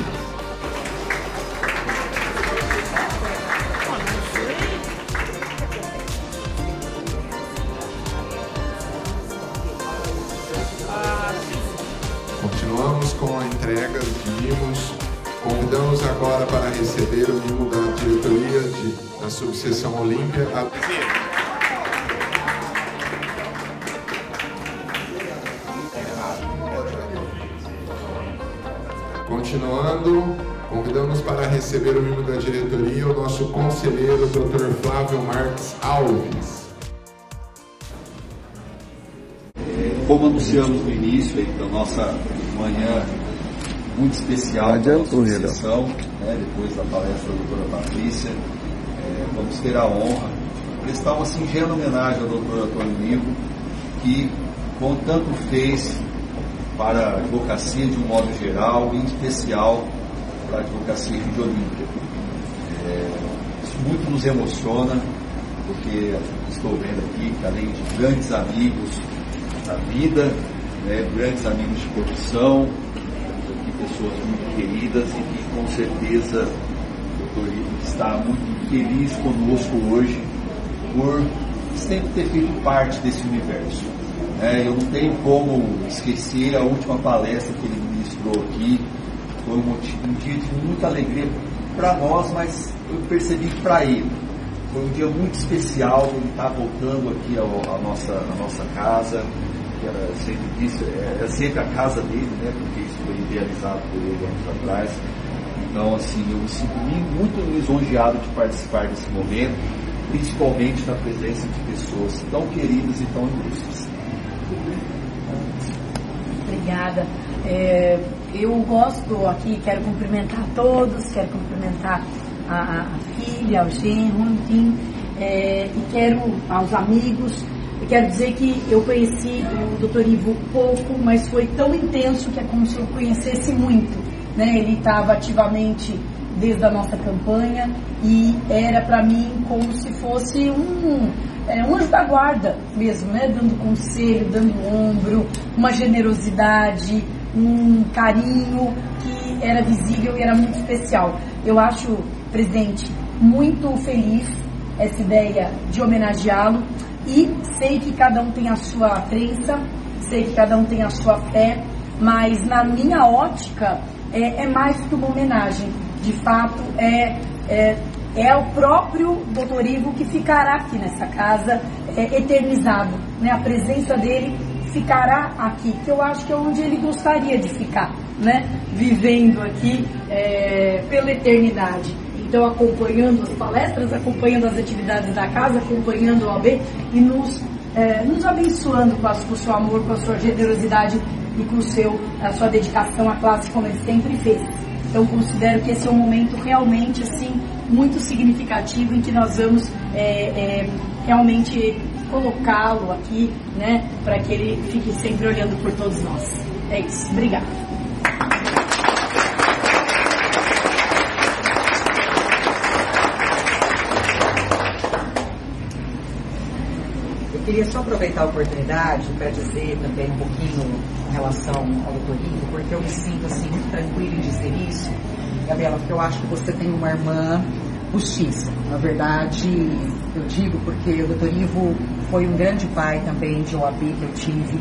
Continuamos com a entrega de mimos. Convidamos agora para receber o mimo da diretoria da subseção Olímpia. Continuando, convidamos para receber o mimo da diretoria o nosso conselheiro, Dr. Flávio Marques Alves. Como anunciamos no início da nossa manhã muito especial da nossa sessão, né, depois da palestra da doutora Patrícia, vamos ter a honra de prestar uma singela homenagem ao doutor Antônio Nivo, que com tanto fez para a advocacia de um modo geral, e em especial para a advocacia de Olímpia. Isso muito nos emociona, porque estou vendo aqui que, além de grandes amigos da vida, né, grandes amigos de profissão, temos aqui pessoas muito queridas e que com certeza o doutor Ivo está muito feliz conosco hoje por sempre ter feito parte desse universo. Eu não tenho como esquecer a última palestra que ele ministrou aqui. Foi um dia de muita alegria para nós, mas eu percebi que para ele foi um dia muito especial. Ele está voltando aqui à nossa casa, que era sempre a casa dele, né? Porque isso foi idealizado por ele anos atrás. Então, assim, eu me sinto muito lisonjeado de participar desse momento, principalmente na presença de pessoas tão queridas e tão ilustres. Obrigada. Eu gosto aqui, quero cumprimentar a todos, quero cumprimentar a filha, ao genro, enfim, e quero aos amigos. Eu quero dizer que eu conheci o Dr. Ivo pouco, mas foi tão intenso que é como se eu conhecesse muito, né? Ele estava ativamente desde a nossa campanha, e era para mim como se fosse um anjo da guarda mesmo, né? Dando conselho, dando ombro, uma generosidade, um carinho que era visível e era muito especial. Eu acho, presidente, muito feliz essa ideia de homenageá-lo, e sei que cada um tem a sua crença, sei que cada um tem a sua fé, mas na minha ótica é mais que uma homenagem. De fato, é o próprio Dr. Ivo que ficará aqui nessa casa, eternizado, né? A presença dele ficará aqui, que eu acho que é onde ele gostaria de ficar, né? Vivendo aqui pela eternidade. Então, acompanhando as palestras, acompanhando as atividades da casa, acompanhando o OAB e nos abençoando com o seu amor, com a sua generosidade e com a sua dedicação à classe, como ele sempre fez. Então, considero que esse é um momento realmente assim muito significativo, em que nós vamos realmente colocá-lo aqui, né, para que ele fique sempre olhando por todos nós. É isso. Obrigada. Eu queria só aproveitar a oportunidade para dizer também um pouquinho em relação ao Dr. Ivo, porque eu me sinto assim muito tranquila em dizer isso, Gabriela, porque eu acho que você tem uma irmã postiça. Na verdade, eu digo porque o Dr. Ivo foi um grande pai também de OAB que eu tive,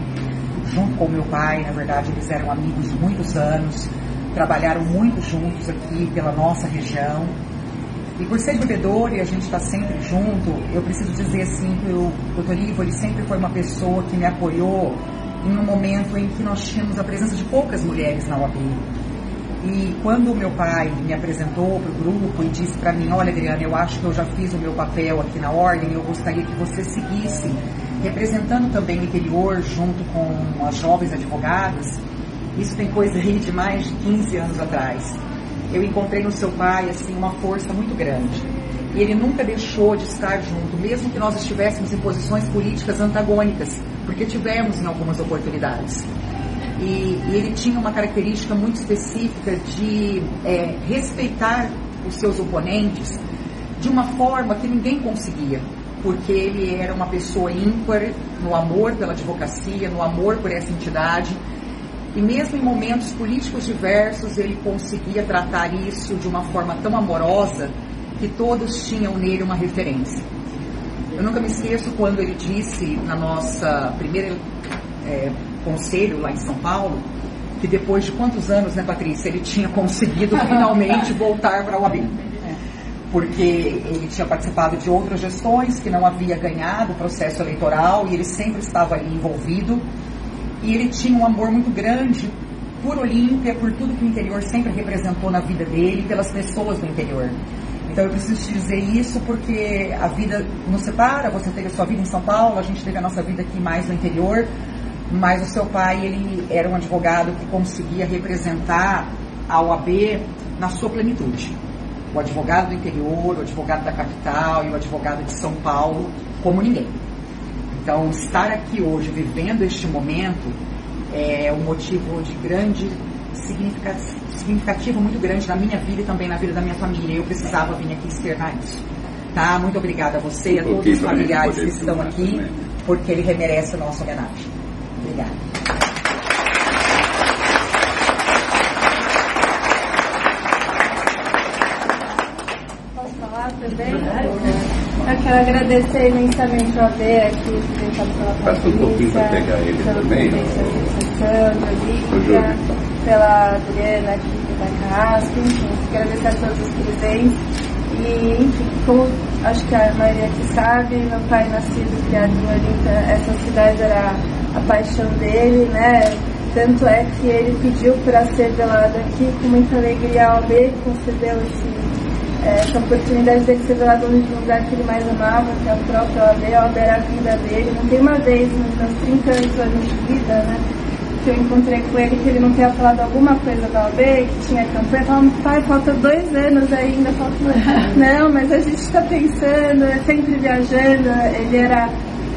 junto com o meu pai. Na verdade, eles eram amigos de muitos anos, trabalharam muito juntos aqui pela nossa região. E por ser bebedor e a gente está sempre junto, eu preciso dizer assim que o Dr. Ivo, ele sempre foi uma pessoa que me apoiou em um momento em que nós tínhamos a presença de poucas mulheres na OAB. E quando o meu pai me apresentou para o grupo e disse para mim: olha, Adriana, eu acho que eu já fiz o meu papel aqui na ordem, eu gostaria que você seguisse representando também o interior junto com as jovens advogadas. Isso tem coisa aí de mais de 15 anos atrás. Eu encontrei no seu pai assim uma força muito grande. E ele nunca deixou de estar junto, mesmo que nós estivéssemos em posições políticas antagônicas, porque tivemos em algumas oportunidades. E ele tinha uma característica muito específica de respeitar os seus oponentes de uma forma que ninguém conseguia, porque ele era uma pessoa ímpar no amor pela advocacia, no amor por essa entidade, e mesmo em momentos políticos diversos ele conseguia tratar isso de uma forma tão amorosa que todos tinham nele uma referência. Eu nunca me esqueço quando ele disse na nossa primeira conselho lá em São Paulo, que depois de quantos anos, né, Patrícia, ele tinha conseguido finalmente voltar para a OAB, porque ele tinha participado de outras gestões, que não havia ganhado o processo eleitoral, e ele sempre estava ali envolvido, e ele tinha um amor muito grande por Olímpia, por tudo que o interior sempre representou na vida dele, pelas pessoas do interior. Então eu preciso te dizer isso porque a vida nos separa, você teve a sua vida em São Paulo, a gente teve a nossa vida aqui mais no interior, mas o seu pai, ele era um advogado que conseguia representar a OAB na sua plenitude. O advogado do interior, o advogado da capital e o advogado de São Paulo, como ninguém. Então, estar aqui hoje, vivendo este momento, é um motivo de grande significativo, muito grande na minha vida e também na vida da minha família. Eu precisava vir aqui externar isso. Tá? Muito obrigada a você e a todos os familiares que estão aqui, porque ele remerece a nossa homenagem. Obrigada. Posso falar também? Eu quero agradecer imensamente ao AD aqui, representado pela Patrícia, pela presidência da Associação, Olímpia, pela Adriana aqui da Carrasco, enfim, quero agradecer a todos os presentes. E, enfim, como acho que a maioria aqui sabe, meu pai nascido e criado em Olímpia, essa cidade era a paixão dele, né? Tanto é que ele pediu para ser velado aqui com muita alegria a OAB, concedeu essa oportunidade de ser velado no lugar que ele mais amava, que é a própria OAB. A OAB era a vida dele. Não tem uma vez nos meus 30 anos de vida, né, que eu encontrei com ele, que ele não tenha falado alguma coisa da OAB, que tinha campanha. Falava: pai, falta 2 anos ainda, não, mas a gente está pensando, sempre viajando. Ele era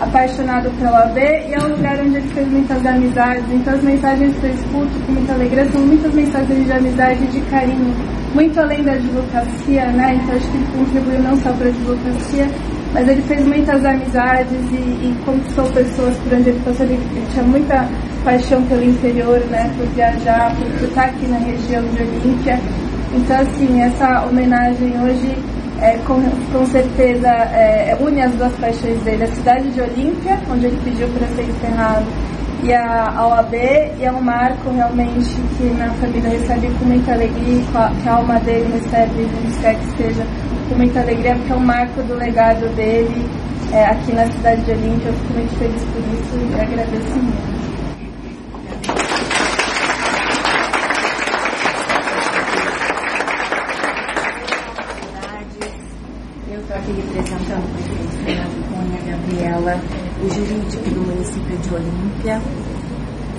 apaixonado pela OAB e é um lugar onde ele fez muitas amizades. Então as mensagens que eu escuto com muita alegria são muitas mensagens de amizade e de carinho muito além da advocacia, né? Então acho que ele contribuiu não só para a advocacia, mas ele fez muitas amizades e conquistou pessoas por onde ele passou. Ele tinha muita paixão pelo interior, né? Por viajar, por estar aqui na região de Olímpia. Então, assim, essa homenagem hoje, com certeza, une as duas paixões dele. A cidade de Olímpia, onde ele pediu para ser enterrado, e a OAB, e é um marco realmente que minha família recebe com muita alegria, que a alma dele recebe, onde quer que esteja, com muita alegria, porque é um marco do legado dele aqui na cidade de Olímpia. Eu fico muito feliz por isso e agradeço muito. Eu estou aqui representando o prefeito Fernando Cunha, Gabriela, o jurídico do município de Olímpia,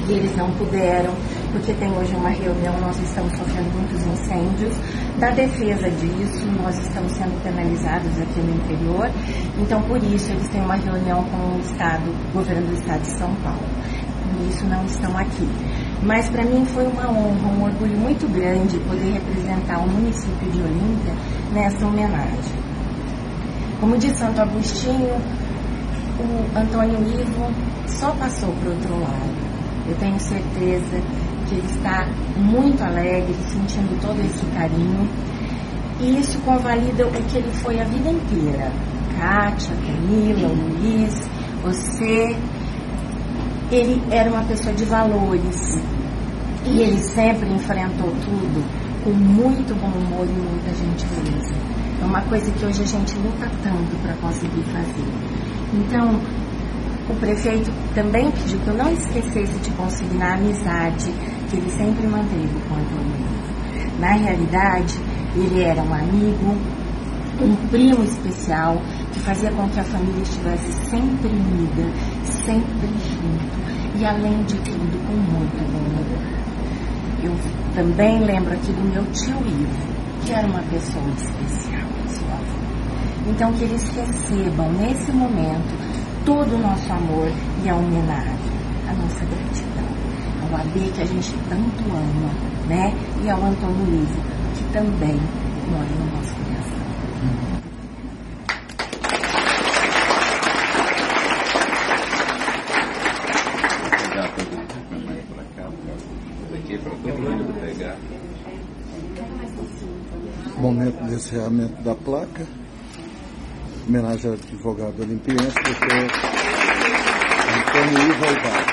e eles não puderam, porque tem hoje uma reunião, nós estamos sofrendo muitos incêndios. Da defesa disso, nós estamos sendo penalizados aqui no interior, então por isso eles têm uma reunião com o governo do estado de São Paulo. Por isso não estão aqui. Mas para mim foi uma honra, um orgulho muito grande poder representar o município de Olímpia nessa homenagem. Como diz Santo Agostinho, o Antônio Ivo só passou para o outro lado. Eu tenho certeza que ele está muito alegre, sentindo todo esse carinho. E isso convalida o que ele foi a vida inteira. Kátia, Camila, Luiz, você. Ele era uma pessoa de valores. E ele sempre enfrentou tudo com muito bom humor e muita gentileza. É uma coisa que hoje a gente luta tanto para conseguir fazer. Então, o prefeito também pediu que eu não esquecesse de consignar a amizade que ele sempre manteve com o Antônio. Na realidade, ele era um amigo, um primo especial, que fazia com que a família estivesse sempre unida, sempre junto, e além de tudo, com muito bom humor. Eu também lembro aqui do meu tio Ivo, que era uma pessoa especial, sua avó. Então, que eles recebam, nesse momento, todo o nosso amor e a homenagem, a nossa gratidão ao AB, que a gente tanto ama, né? E ao Antônio Ivo, que também mora no nosso coração. Momento de encerramento da placa. Homenagem ao advogado olimpiense, doutor Antônio Ivo Alvaro.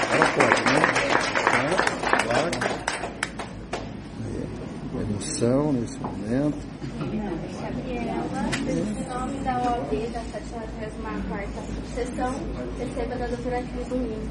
Agora pode, né? Placa. Emoção nesse momento. Gabriela, em nome da OAB da 74ª sessão, receba da doutora Cris Domingos.